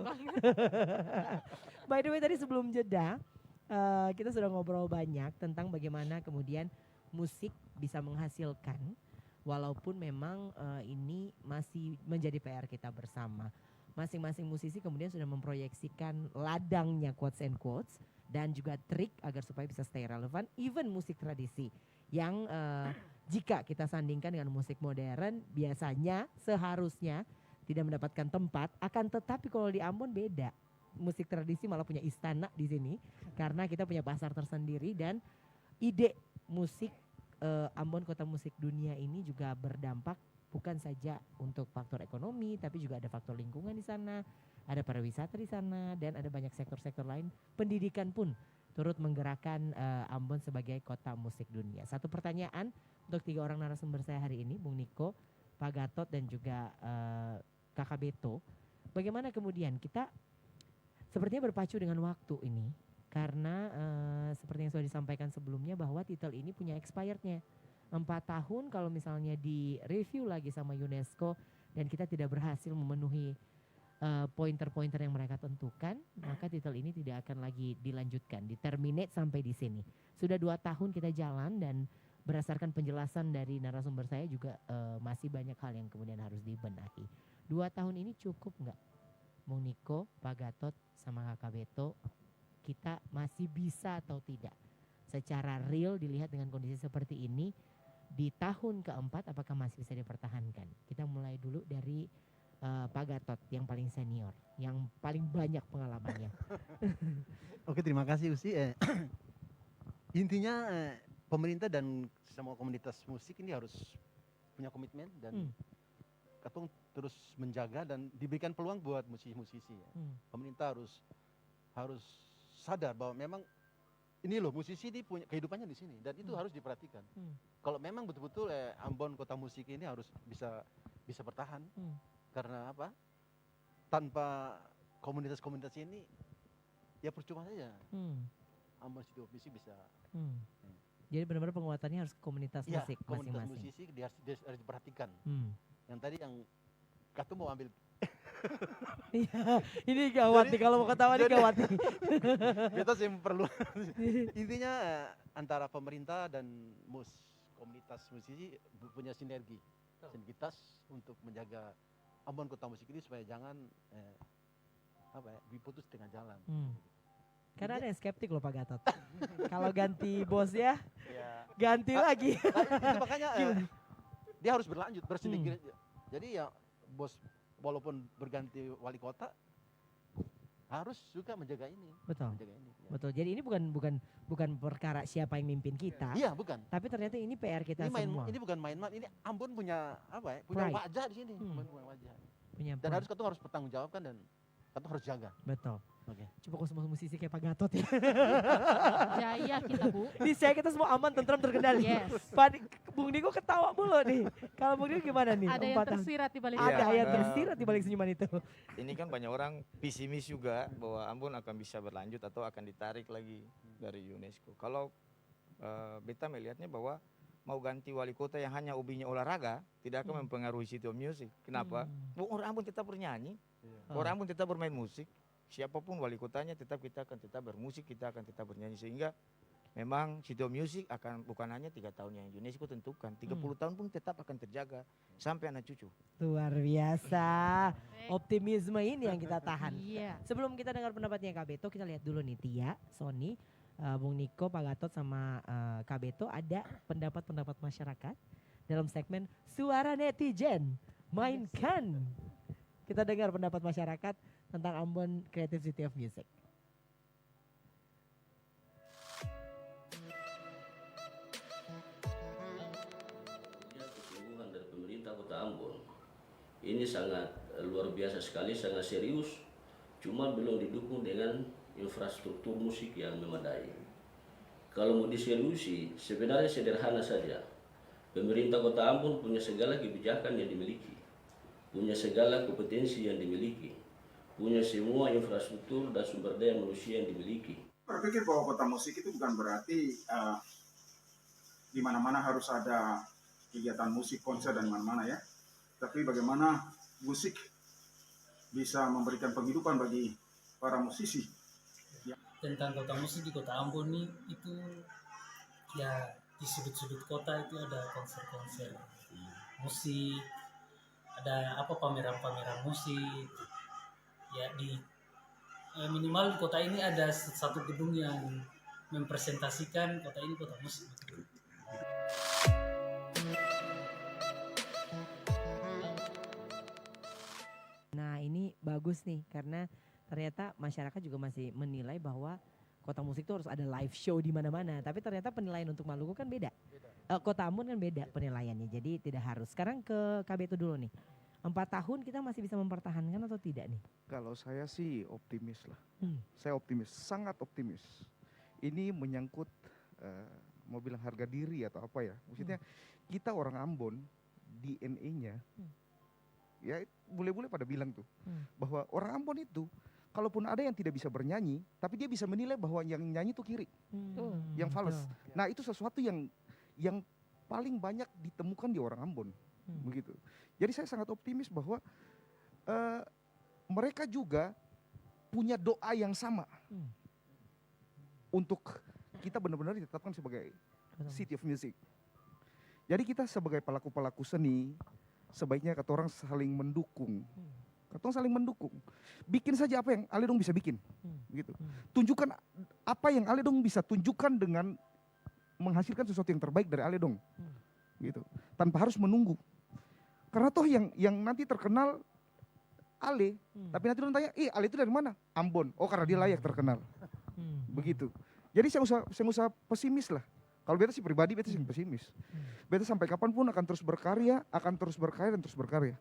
By the way tadi sebelum jeda kita sudah ngobrol banyak tentang bagaimana kemudian musik bisa menghasilkan walaupun memang ini masih menjadi PR kita bersama. Masing-masing musisi kemudian sudah memproyeksikan ladangnya quotes and quotes dan juga trik agar supaya bisa stay relevan, even musik tradisi yang jika kita sandingkan dengan musik modern biasanya seharusnya tidak mendapatkan tempat, akan tetapi kalau di Ambon beda. Musik tradisi malah punya istana di sini karena kita punya pasar tersendiri dan ide musik Ambon Kota Musik Dunia ini juga berdampak bukan saja untuk faktor ekonomi tapi juga ada faktor lingkungan di sana, ada pariwisata di sana dan ada banyak sektor-sektor lain. Pendidikan pun turut menggerakkan Ambon sebagai Kota Musik Dunia. Satu pertanyaan untuk 3 orang narasumber saya hari ini, Bung Niko, Pak Gatot dan juga Kakak Beto. Bagaimana kemudian kita sepertinya berpacu dengan waktu ini karena seperti yang sudah disampaikan sebelumnya bahwa titel ini punya expirednya 4 tahun kalau misalnya di review lagi sama UNESCO dan kita tidak berhasil memenuhi pointer-pointer yang mereka tentukan, maka titel ini tidak akan lagi dilanjutkan, di-terminate sampai di sini. Sudah 2 tahun kita jalan dan berdasarkan penjelasan dari narasumber saya juga masih banyak hal yang kemudian harus dibenahi. 2 tahun ini cukup nggak? Bung Niko, Pak Gatot, sama Kakak Beto, kita masih bisa atau tidak? Secara real dilihat dengan kondisi seperti ini, di tahun keempat apakah masih bisa dipertahankan? Kita mulai dulu dari Pak Gatot yang paling senior, yang paling banyak pengalamannya. Oke, terima kasih Usi. Intinya pemerintah dan semua komunitas musik ini harus punya komitmen dan katong terus menjaga dan diberikan peluang buat musisi-musisi. Ya. Pemerintah harus sadar bahwa memang ini loh musisi ini punya kehidupannya di sini dan itu harus diperhatikan. Kalau memang betul-betul Ambon Kota Musik ini harus bisa bertahan. Karena apa? Tanpa komunitas-komunitas ini ya percuma saja. Ambon Studio Musik bisa. Jadi benar-benar penguatannya harus komunitas musik komunitas masing-masing. musisi harus diperhatikan. Yang tadi yang Katu mau ambil. Iya, ini gawat nih kalau mau ketawa nih gawat nih. Kita sih perlu. Intinya antara pemerintah dan komunitas musisi punya sinergitas untuk menjaga Ambon Kota Musik ini supaya jangan diputus tengah jalan. Karena ada yang skeptik loh Pak Gatot. Kalau ganti bos ya, ganti lagi. Itu makanya dia harus berlanjut, bersinergi. Jadi ya bos walaupun berganti wali kota harus juga menjaga ini. Betul. Menjaga ini, ya. Betul. Jadi ini bukan perkara siapa yang mimpin kita. Iya, bukan. Tapi ternyata ini PR kita semua. Ini bukan main-main. Ini Ambon punya punya wajah di sini. Punya wajah. Dan harus bertanggung jawabkan dan kita harus jaga. Betul. Oke. Coba kalau semua musisi kayak Pak Gatot ya. Jaya kita Bu. Di saya kita semua aman, tentram, terkendali. Yes. Bung Niko ketawa mulu nih. Kalau Bung Niko gimana nih? Ada yang tersirat di balik Ada yang tersirat di balik senyuman itu. Ini kan banyak orang pesimis juga bahwa Ambon akan bisa berlanjut atau akan ditarik lagi dari UNESCO. Kalau Beta melihatnya bahwa mau ganti wali kota yang hanya hobinya olahraga tidak akan mempengaruhi City of Music. Kenapa? Orang Ambon tetap bernyanyi, orang Ambon tetap bermain musik. Siapapun wali kotanya tetap kita akan tetap bermusik, kita akan tetap bernyanyi sehingga memang City of Music akan bukan hanya 3 tahun yang UNESCO tentukan, 30 tahun pun tetap akan terjaga sampai anak cucu. Luar biasa. Optimisme ini yang kita tahan. Iya. Sebelum kita dengar pendapatnya Kak Beto, kita lihat dulu nih Tia, Sony, Bung Niko, Pak Gatot sama Kak Beto ada pendapat-pendapat masyarakat dalam segmen Suara Netizen. Mainkan. Kita dengar pendapat masyarakat tentang Ambon Creative City of Music. Kesungguhan dari pemerintah Kota Ambon ini sangat luar biasa sekali, sangat serius, cuma belum didukung dengan infrastruktur musik yang memadai. Kalau mau diseriusi, sebenarnya sederhana saja. Pemerintah Kota Ambon punya segala kebijakan yang dimiliki, punya segala kompetensi yang dimiliki, punya semua infrastruktur dan sumber daya manusia yang dimiliki. Berpikir bahwa kota musik itu bukan berarti di mana-mana harus ada kegiatan musik, konser dan mana-mana ya. Tapi bagaimana musik bisa memberikan penghidupan bagi para musisi. Ya. Tentang kota musik di Kota Ambon nih, itu ya di sudut-sudut kota itu ada konser-konser musik, ada pameran-pameran musik. Ya di minimal di kota ini ada satu gedung yang mempresentasikan kota ini kota musik. Nah ini bagus nih karena ternyata masyarakat juga masih menilai bahwa kota musik itu harus ada live show di mana-mana. Tapi ternyata penilaian untuk Maluku kan beda. Kota Ambon kan beda penilaiannya. Jadi tidak harus. Sekarang ke KB itu dulu nih. 4 tahun kita masih bisa mempertahankan atau tidak nih? Kalau saya sih optimis lah. Saya optimis, sangat optimis. Ini menyangkut mau bilang harga diri atau apa ya. Maksudnya kita orang Ambon DNA-nya ya boleh-boleh pada bilang tuh bahwa orang Ambon itu kalaupun ada yang tidak bisa bernyanyi tapi dia bisa menilai bahwa yang nyanyi itu kiri, yang fals. Nah itu sesuatu yang paling banyak ditemukan di orang Ambon, begitu. Jadi saya sangat optimis bahwa mereka juga punya doa yang sama untuk kita benar-benar ditetapkan sebagai City of Music. Jadi kita sebagai pelaku-pelaku seni sebaiknya kata orang saling mendukung. Kata orang saling mendukung. Bikin saja apa yang Ale Dong bisa bikin. Gitu. Tunjukkan apa yang Ale Dong bisa tunjukkan dengan menghasilkan sesuatu yang terbaik dari Ale Dong. Gitu. Tanpa harus menunggu. Karena toh yang nanti terkenal Ale, tapi nanti orang tanya, Ale itu dari mana? Ambon. Oh karena dia layak terkenal. Begitu. Jadi saya usah pesimis lah. Kalau beta sih pribadi, beta sih pesimis. Beta sampai kapanpun akan terus berkarya dan terus berkarya.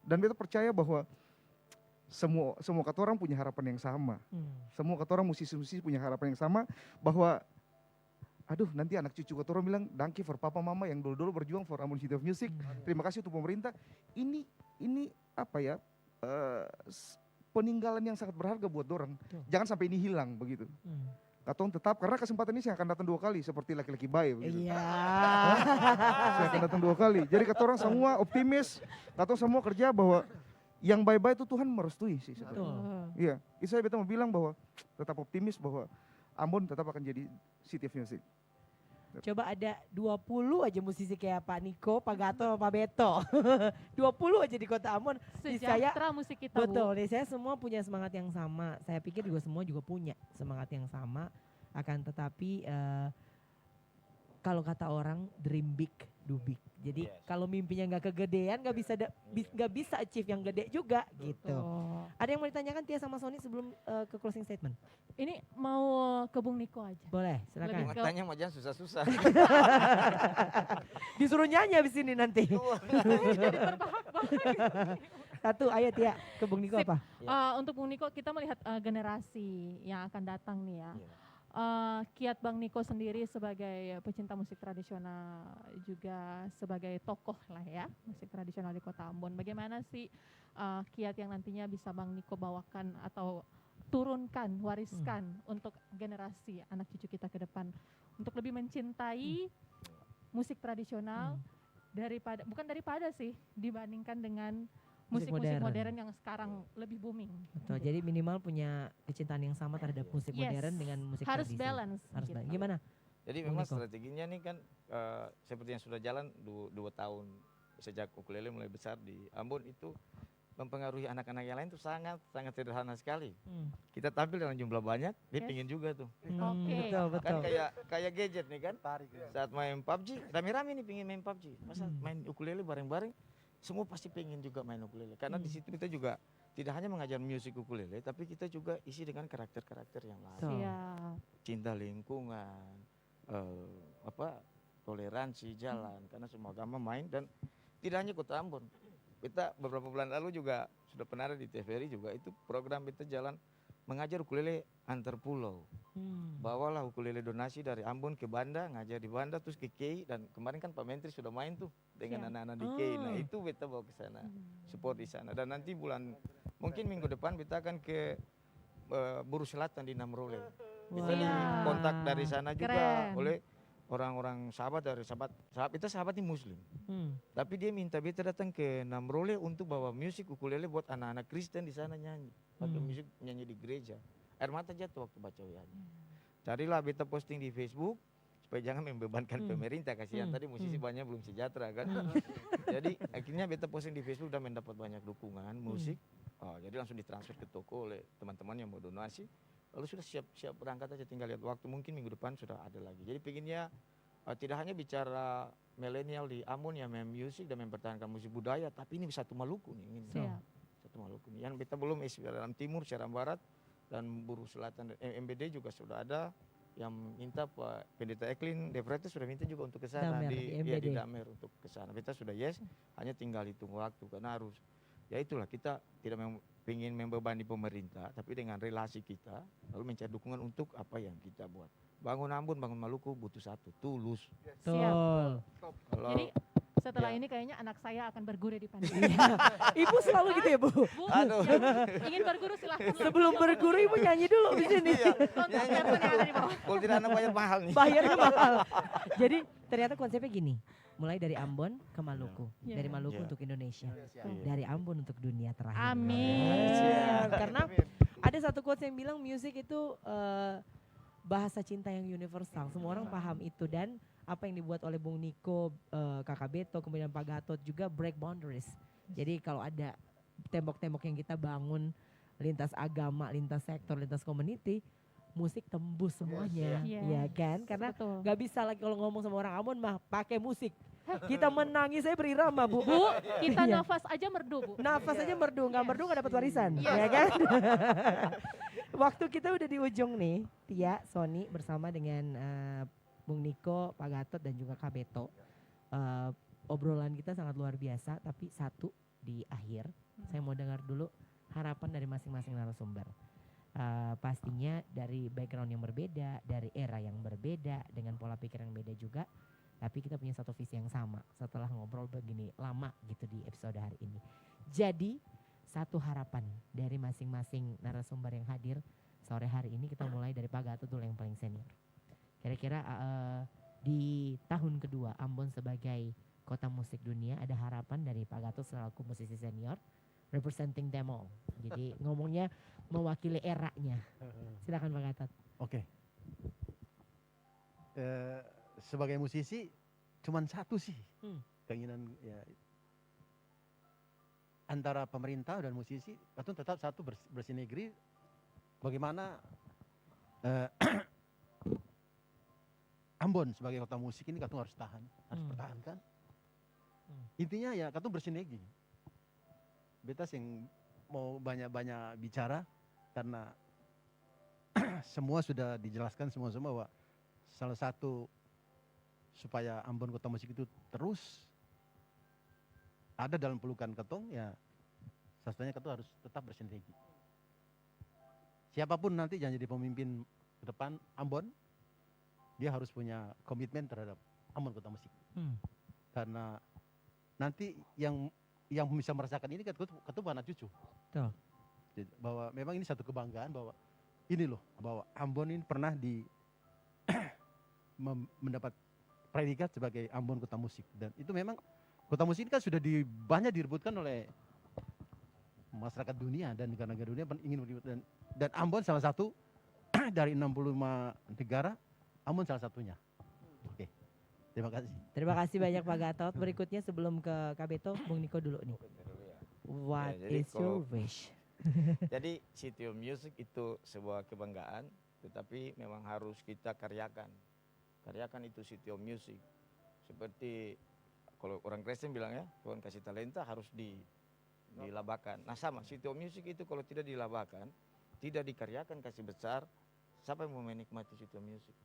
Dan beta percaya bahwa semua kata orang punya harapan yang sama. Semua kata orang musisi-musisi punya harapan yang sama bahwa aduh nanti anak cucu kata orang bilang danke for papa mama yang dulu-dulu berjuang for Ambon City of Music. Terima kasih untuk pemerintah. Ini apa ya? Peninggalan yang sangat berharga buat orang. Jangan sampai ini hilang begitu. Katong tetap karena kesempatan ini saya akan datang 2 kali seperti laki-laki baik begitu. Iya. Saya akan datang 2 kali. Jadi kata orang semua optimis, katong semua kerja bahwa yang baik-baik itu Tuhan merestui sih. Iya, itu saya mau bilang bahwa tetap optimis bahwa Ambon tetap akan jadi City of Music. Coba ada 20 aja musisi kayak Pak Niko, Pak Gato, Pak Beto. 20 aja di Kota Ambon. Sejahtera musik kita, betul, Bu. Saya semua punya semangat yang sama. Saya pikir juga semua juga punya semangat yang sama. Akan tetapi kalau kata orang dream big, do big. Jadi kalau mimpinya nggak kegedean, nggak bisa achieve yang gede juga gitu. Ada yang mau ditanyakan Tia sama Sony sebelum ke closing statement? Ini mau ke Bung Niko aja. Boleh, silakan. Mau tanya jangan susah-susah. Disuruh nyanyi abis ini nanti. Jadi terbahak-bahak. Satu ayat ya ke Bung Niko apa? Untuk Bung Niko kita melihat generasi yang akan datang nih ya. Kiat Bang Niko sendiri sebagai pecinta musik tradisional juga sebagai tokoh lah ya musik tradisional di Kota Ambon. Bagaimana sih kiat yang nantinya bisa Bang Niko bawakan atau turunkan, wariskan untuk generasi anak cucu kita ke depan untuk lebih mencintai musik tradisional dibandingkan dengan musik-musik modern yang sekarang lebih booming. Betul. Jadi minimal punya kecintaan yang sama terhadap musik modern dengan musik harus tradisi. Balance. Harus Gitu. balance. Gimana? Jadi memang strateginya nih kan seperti yang sudah jalan 2 tahun sejak ukulele mulai besar di Ambon itu mempengaruhi anak-anak yang lain tuh sangat sederhana sekali. Kita tampil dengan jumlah banyak, dia pingin juga tuh. Betul. Kan kayak gadget nih kan. Saat main PUBG, rame-rame nih pingin main PUBG. Masa main ukulele bareng-bareng, semua pasti pingin juga main ukulele. Karena di situ kita juga tidak hanya mengajar musik ukulele, tapi kita juga isi dengan karakter-karakter yang lain. Cinta lingkungan, toleransi jalan, karena semua agama main dan tidak hanya Kota Ambon. Kita beberapa bulan lalu juga sudah pernah ada di TVRI juga itu program kita jalan mengajar ukulele antar pulau. Bawalah ukulele donasi dari Ambon ke Banda, ngajar di Banda terus ke KEI dan kemarin kan Pak Menteri sudah main tuh dengan anak-anak di KEI. Nah, itu beta bawa ke sana, support di sana. Dan nanti mungkin minggu depan kita akan ke Buru Selatan di Namrole. Kita dikontak dari sana juga oleh orang-orang sahabat ini Muslim. Tapi dia minta beta datang ke Namrole untuk bawa musik ukulele buat anak-anak Kristen di sana nyanyi. Pakai musik nyanyi di gereja. Air mata jatuh waktu baca WA-nya. Carilah beta posting di Facebook supaya jangan membebankan pemerintah, kasihan tadi musisi banyak belum sejahtera kan. Jadi akhirnya beta posting di Facebook dan mendapat banyak dukungan musik. Jadi langsung ditransfer ke toko oleh teman-teman yang mau donasi. Lalu sudah siap berangkat aja, tinggal lihat waktu, mungkin minggu depan sudah ada lagi. Jadi pengennya tidak hanya bicara milenial di Ambon yang main musik dan mempertahankan musik budaya, tapi ini satu Maluku nih. Satu Maluku nih. Yang kita belum dalam timur, Seram Barat, dan Buru Selatan, MBD juga sudah ada. Yang minta Pak Pendeta Eklin Defretes sudah minta juga untuk ke sana di Damer untuk ke sana. Kita sudah hanya tinggal hitung waktu karena harus. Ya itulah, kita tidak ingin membebani pemerintah, tapi dengan relasi kita lalu mencari dukungan untuk apa yang kita buat. Bangun Ambon, bangun Maluku butuh satu, tulus. Betul. Jadi setelah ini kayaknya anak saya akan berguru di Pandai. Ibu selalu gitu ya, Bu? Aduh. Ingin berguru silahkan. Sebelum berguru Ibu nyanyi dulu di sini. Kalau tidak anak bayar mahal nih. Bayarnya mahal. Jadi ternyata konsepnya gini. Mulai dari Ambon ke Maluku, dari Maluku untuk Indonesia, dari Ambon untuk dunia terakhir. Amin. Karena ada satu quotes yang bilang musik itu bahasa cinta yang universal. Semua orang paham itu dan apa yang dibuat oleh Bung Niko, Kakak Beto, kemudian Pak Gatot juga break boundaries. Jadi kalau ada tembok-tembok yang kita bangun lintas agama, lintas sektor, lintas community, musik tembus semuanya, ya kan? Karena nggak bisa lagi kalau ngomong sama orang Ambon mah pakai musik. Kita menangis saya berirama, Bu. Kita nafas aja merdu, Bu. Nafas aja merdu, nggak merdu nggak dapat warisan, ya kan? Waktu kita udah di ujung nih, Tia, Sony bersama dengan Bung Niko, Pak Gatot dan juga Kak Beto. Obrolan kita sangat luar biasa, tapi satu di akhir, saya mau dengar dulu harapan dari masing-masing narasumber. Pastinya dari background yang berbeda, dari era yang berbeda, dengan pola pikir yang beda juga. Tapi kita punya satu visi yang sama setelah ngobrol begini lama gitu di episode hari ini. Jadi satu harapan dari masing-masing narasumber yang hadir sore hari ini, kita mulai dari Pak Gatot dulu yang paling senior. Kira-kira di tahun kedua Ambon sebagai kota musik dunia, ada harapan dari Pak Gatot selaku musisi senior representing them all. Jadi ngomongnya mewakili eranya. Silakan Pak Gatot. Oke. Sebagai musisi cuman satu sih keinginan ya, antara pemerintah dan musisi itu tetap satu bersinergi. Bagaimana Ambon sebagai kota musik ini harus tahan, harus pertahankan. Intinya ya katu bersinergi. Beta yang mau banyak-banyak bicara karena semua sudah dijelaskan semua bahwa salah satu supaya Ambon kota musik itu terus ada dalam pelukan ketong, ya satunya ketong harus tetap bersinergi. Siapapun nanti yang jadi pemimpin ke depan Ambon, dia harus punya komitmen terhadap Ambon kota musik. Karena nanti yang bisa merasakan ini kan ketemu anak cucu. Betul. Jadi, bahwa memang ini satu kebanggaan bahwa ini loh, bahwa Ambon ini pernah mendapat predikat sebagai Ambon kota musik. Dan itu memang kota musik ini kan sudah banyak direbutkan oleh masyarakat dunia dan negara-negara dunia ingin berlibat, dan Ambon salah satu dari 65 negara, Ambon salah satunya. Oke. Terima kasih. Terima kasih banyak Pak Gatot. Berikutnya sebelum ke Kak Beto, Bung Niko dulu nih. What Ya, is your wish? Jadi City of Music itu sebuah kebanggaan, tetapi memang harus kita karyakan. Karyakan itu City of Music. Seperti kalau orang Kristen bilang ya, Tuhan kasih talenta harus dilabakan. Nah sama, City of Music itu kalau tidak dilabakan, tidak dikaryakan kasih besar, siapa yang mau menikmati City of Music?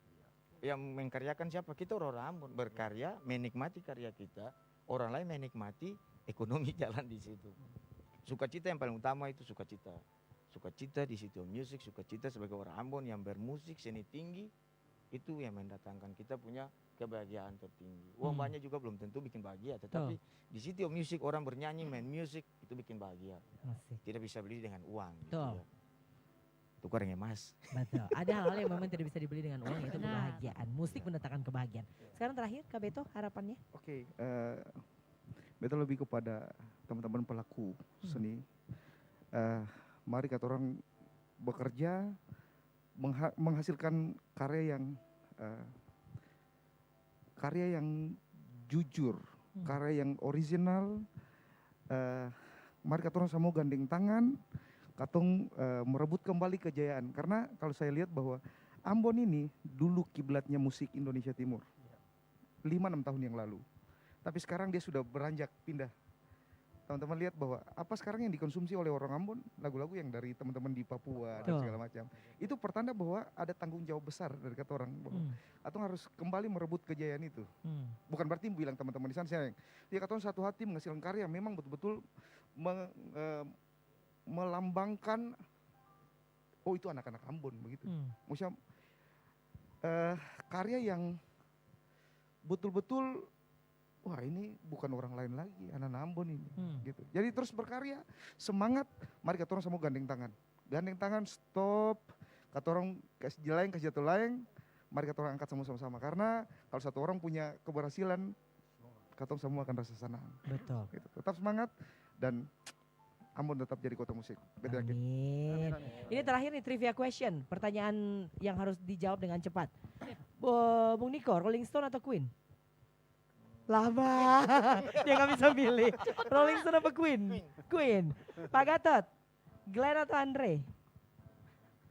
Yang mengkaryakan siapa? Kita orang Ambon, berkarya, menikmati karya kita, orang lain menikmati ekonomi jalan di situ. Sukacita yang paling utama itu sukacita. Sukacita di City of Music, sukacita sebagai orang Ambon yang bermusik seni tinggi, itu yang mendatangkan kita punya kebahagiaan tertinggi. Uang banyak juga belum tentu bikin bahagia, tetapi di City of Music orang bernyanyi, main musik, itu bikin bahagia. Tidak bisa beli dengan uang. Gitu ya. Tukar yang emas. Betul. Ada hal-hal yang memang tidak bisa dibeli dengan uang, yaitu kebahagiaan. Musik mendatangkan kebahagiaan. Sekarang terakhir, Kak Beto, harapannya? Oke, Beto lebih kepada teman-teman pelaku seni. Mari kata orang bekerja, menghasilkan karya yang jujur, karya yang original. Mari kata orang semua gandeng tangan, katong merebut kembali kejayaan. Karena kalau saya lihat bahwa Ambon ini dulu kiblatnya musik Indonesia Timur, 5-6 tahun yang lalu. Tapi sekarang dia sudah beranjak pindah. Teman-teman lihat bahwa apa sekarang yang dikonsumsi oleh orang Ambon, lagu-lagu yang dari teman-teman di Papua dan segala macam. Itu pertanda bahwa ada tanggung jawab besar dari kata orang. Atau harus kembali merebut kejayaan itu. Bukan berarti bilang teman-teman di sana, dia kata satu hati menghasilkan karya memang betul-betul melambangkan, oh itu anak-anak Ambon begitu. Maksudnya karya yang betul-betul, wah ini bukan orang lain lagi, anak Ambon ini, gitu. Jadi terus berkarya, semangat, mari kata orang semua gandeng tangan, stop, kata orang kasih jelaeng, kasih jatuh laeng, mari kata orang angkat semua sama-sama. Karena kalau satu orang punya keberhasilan, kata orang semua akan rasa senang. Betul. Gitu. Tetap semangat dan Ambon tetap jadi kota musik. Amin. Ini terakhir nih trivia question, pertanyaan yang harus dijawab dengan cepat. Bung Niko, Rolling Stone atau Queen? Lama, dia gak bisa pilih. Rolling Stone apa Queen? Queen. Pak Gatot, Glenn atau Andre?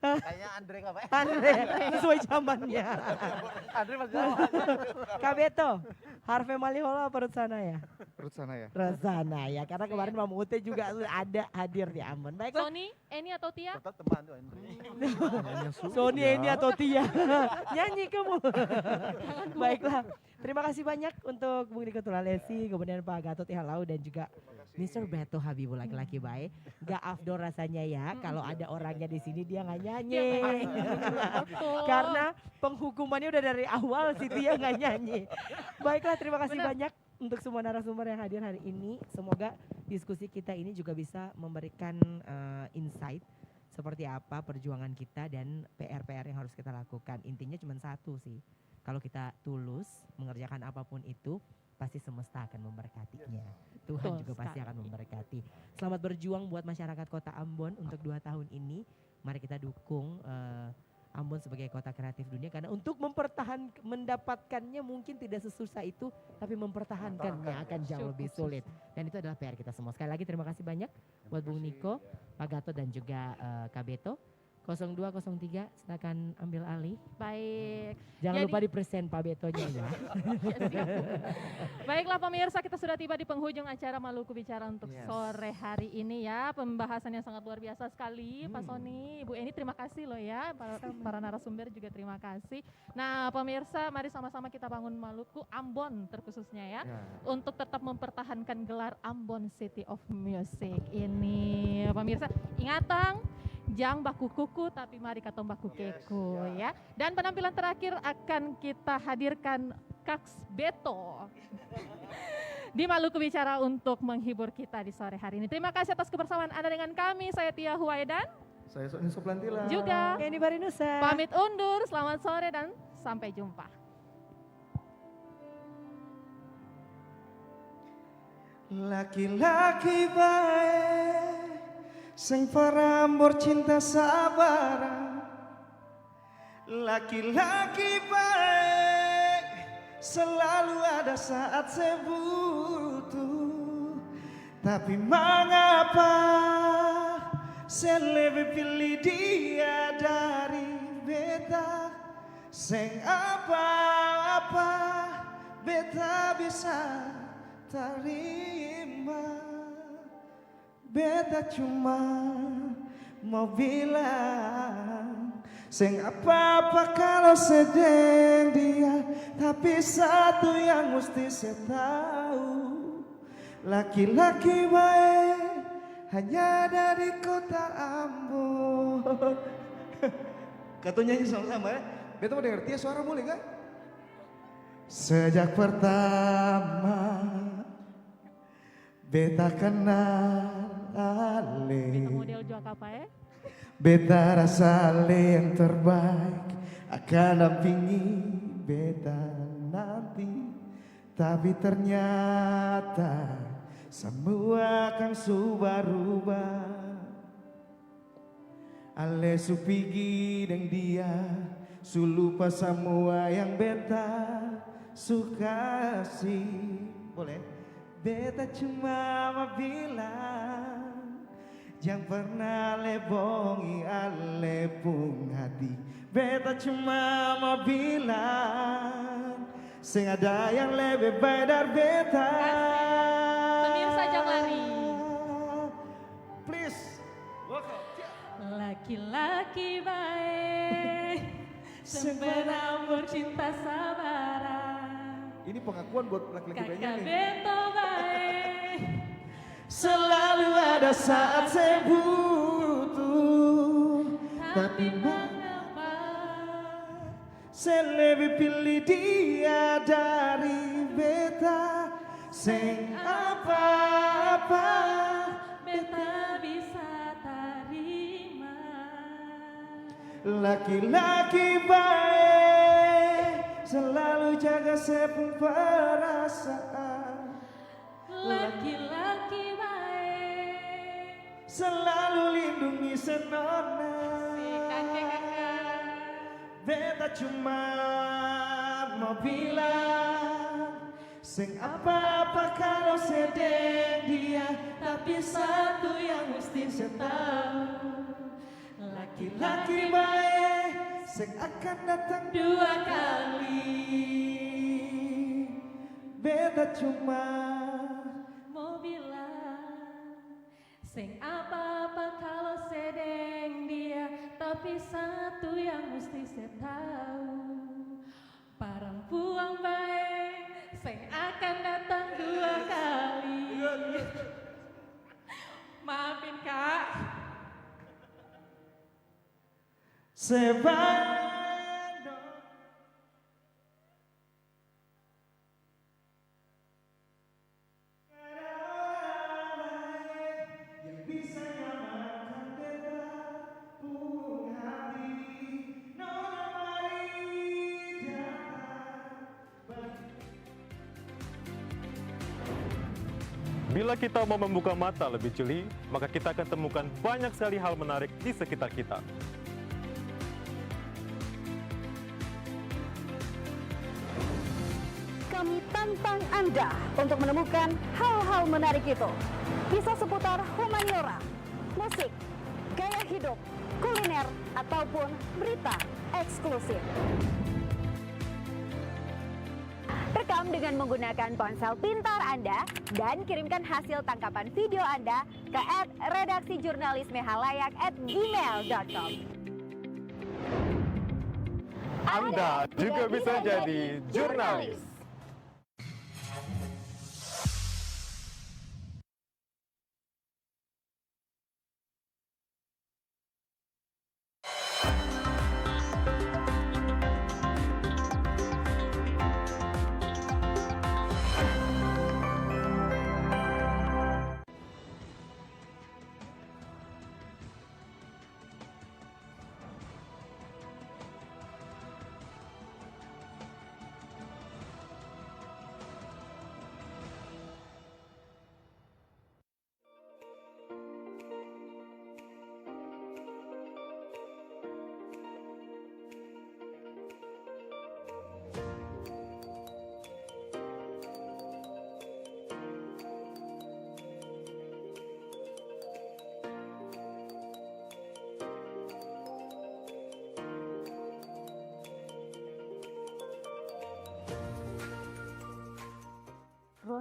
Kayaknya Andre nggak Pak? Andre, sesuai zamannya. Andre masih zaman. Kak Beto, Harvey Maliholo apa Ruth Sanaya? Ruth Sanaya. Ruth Sanaya, karena kemarin Mama Ute juga ada hadir di Ambon. Baiklah. Sony, Eni atau Tia? Tetap teman tuh Andre. Sony, Eni atau Tia? Nyanyi kamu. Baiklah. Terima kasih banyak untuk Bung Niko Tulalesi, kemudian Pak Gatot Ihalaw dan juga Mr. Beto Habibul, laki-laki baik. Gak afdol rasanya ya kalau ada orangnya di sini dia nggak nyanyi. Karena penghukumannya udah dari awal sih dia nggak nyanyi. Baiklah, terima kasih banyak untuk semua narasumber yang hadir hari ini. Semoga diskusi kita ini juga bisa memberikan insight seperti apa perjuangan kita dan PR-PR yang harus kita lakukan. Intinya cuma satu sih. Kalau kita tulus mengerjakan apapun itu, pasti semesta akan memberkatinya. Tuhan juga pasti akan memberkati. Selamat berjuang buat masyarakat Kota Ambon untuk 2 tahun ini. Mari kita dukung Ambon sebagai kota kreatif dunia, karena untuk mendapatkannya mungkin tidak sesusah itu, tapi mempertahankannya akan jauh lebih sulit. Dan itu adalah PR kita semua. Sekali lagi terima kasih banyak buat Bung Niko, Pak Gatot dan juga Kak Beto. 0203 silakan ambil alih. Baik. Jangan lupa dipresent Pak Betonya ya. Baiklah pemirsa, kita sudah tiba di penghujung acara Maluku Bicara untuk sore hari ini ya. Pembahasan yang sangat luar biasa sekali Pak Sony, Ibu Eni, terima kasih loh ya. Para narasumber juga terima kasih. Nah pemirsa, mari sama-sama kita bangun Maluku, Ambon terkhususnya ya. Untuk tetap mempertahankan gelar Ambon City of Music ini. Pemirsa, ingatang, jang baku kuku tapi mari katong baku keku ya. Dan penampilan terakhir akan kita hadirkan Kaks Beto di Maluku Bicara untuk menghibur kita di sore hari ini. Terima kasih atas kebersamaan Anda dengan kami. Saya Tia Huwaidan. Saya Sony Soplantila. Juga Kenny Barinusa. Pamit undur, selamat sore dan sampai jumpa. Laki-laki baik sing parambur cinta sabaran, laki-laki baik selalu ada saat saya butuh. Tapi mengapa saya lebih pilih dia dari beta, sing apa-apa beta bisa terima. Beta cuma mau bilang, sing apa-apa kalau sedang dia, tapi satu yang mesti saya tahu, laki-laki baik hanya ada di kota Ambon. Katanya nyanyi sama-sama ya. Beta mau dengar Tia suara boleh gak? Sejak pertama beta kenal Ale, Beta model juga apa ya? beta rasa Ale yang terbaik akan dampingi beta nanti. Tapi ternyata semua akan berubah. Ale su pigi dan dia su lupa semua yang beta suka sih. Boleh? Beta cuma mau bilang, jangan pernah lebongi Ale pung hati. Beta cuma mau bilang, sing ada yang lebih baik dari beta. Pemirsa jangan lari. Please, welcome. Laki-laki baik, sebenarnya cinta sabaran. Ini pengakuan buat laki-laki banyak Kakak nih. Beto baik, Selalu ada saat saya butuh, tapi mengapa saya lebih pilih dia dari beta, sing apa-apa beta bisa terima. Laki-laki baik selalu jaga saya pun perasaan. Laki-laki baik selalu lindungi senona. Beta cuma mau bilang, sing apa-apa kalau sedang dia, tapi satu yang mesti saya tahu, laki-laki baik sing akan datang dua kali. Beta cuma mau bilang, sing apa-apa kalau sedang dia, tapi satu yang mesti saya tahu, perempuan baik sing akan datang dua kali. Maafin Kak. Sebab Bila kita mau membuka mata lebih jeli, maka kita akan temukan banyak sekali hal menarik di sekitar kita. Kami tantang Anda untuk menemukan hal-hal menarik itu. Bisa seputar humaniora, musik, gaya hidup, kuliner, ataupun berita eksklusif. Rekam dengan menggunakan ponsel pintar Anda dan kirimkan hasil tangkapan video Anda ke @redaksijurnalismehalayak@gmail.com. Anda juga bisa jadi jurnalis.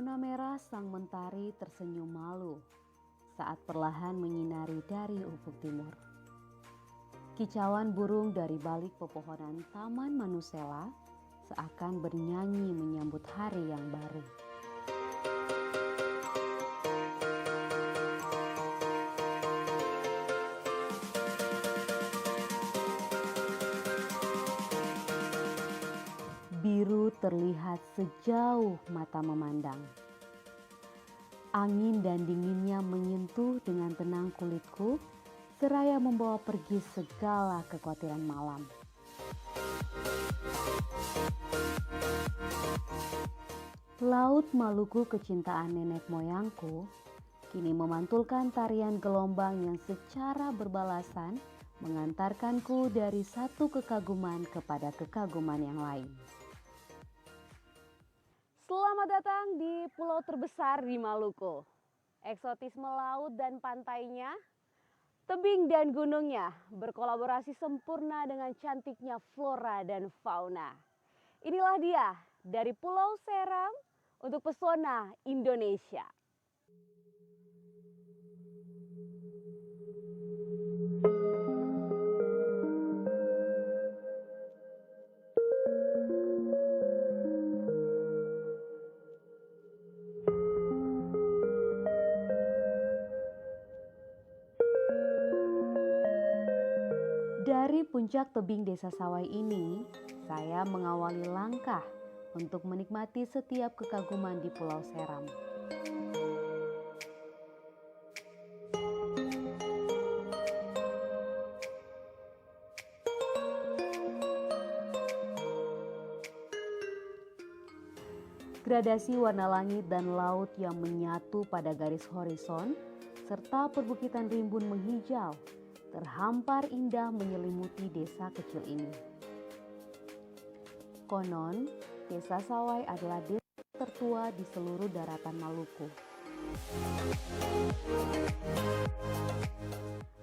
Pesona merah sang mentari tersenyum malu saat perlahan menyinari dari ufuk timur. Kicauan burung dari balik pepohonan Taman Manusela seakan bernyanyi menyambut hari yang baru. Biru terlihat sejauh mata memandang. Angin dan dinginnya menyentuh dengan tenang kulitku, seraya membawa pergi segala kekhawatiran malam. Laut Maluku kecintaan nenek moyangku kini memantulkan tarian gelombang yang secara berbalasan mengantarkanku dari satu kekaguman kepada kekaguman yang lain. Selamat datang di pulau terbesar di Maluku. Eksotisme laut dan pantainya, tebing dan gunungnya berkolaborasi sempurna dengan cantiknya flora dan fauna. Inilah dia dari Pulau Seram untuk pesona Indonesia. Dari puncak tebing Desa Sawai ini, saya mengawali langkah untuk menikmati setiap kekaguman di Pulau Seram. Gradasi warna langit dan laut yang menyatu pada garis horizon, serta perbukitan rimbun menghijau, terhampar indah menyelimuti desa kecil ini. Konon, Desa Sawai adalah desa tertua di seluruh daratan Maluku.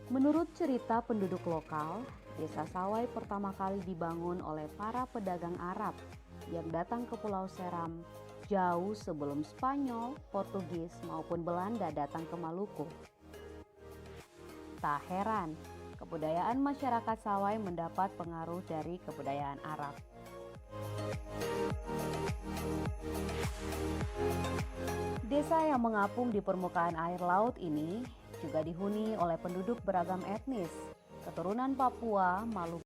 Menurut cerita penduduk lokal, Desa Sawai pertama kali dibangun oleh para pedagang Arab yang datang ke Pulau Seram jauh sebelum Spanyol, Portugis maupun Belanda datang ke Maluku. Tak heran, kebudayaan masyarakat Sawai mendapat pengaruh dari kebudayaan Arab. Desa yang mengapung di permukaan air laut ini juga dihuni oleh penduduk beragam etnis, keturunan Papua, Maluku,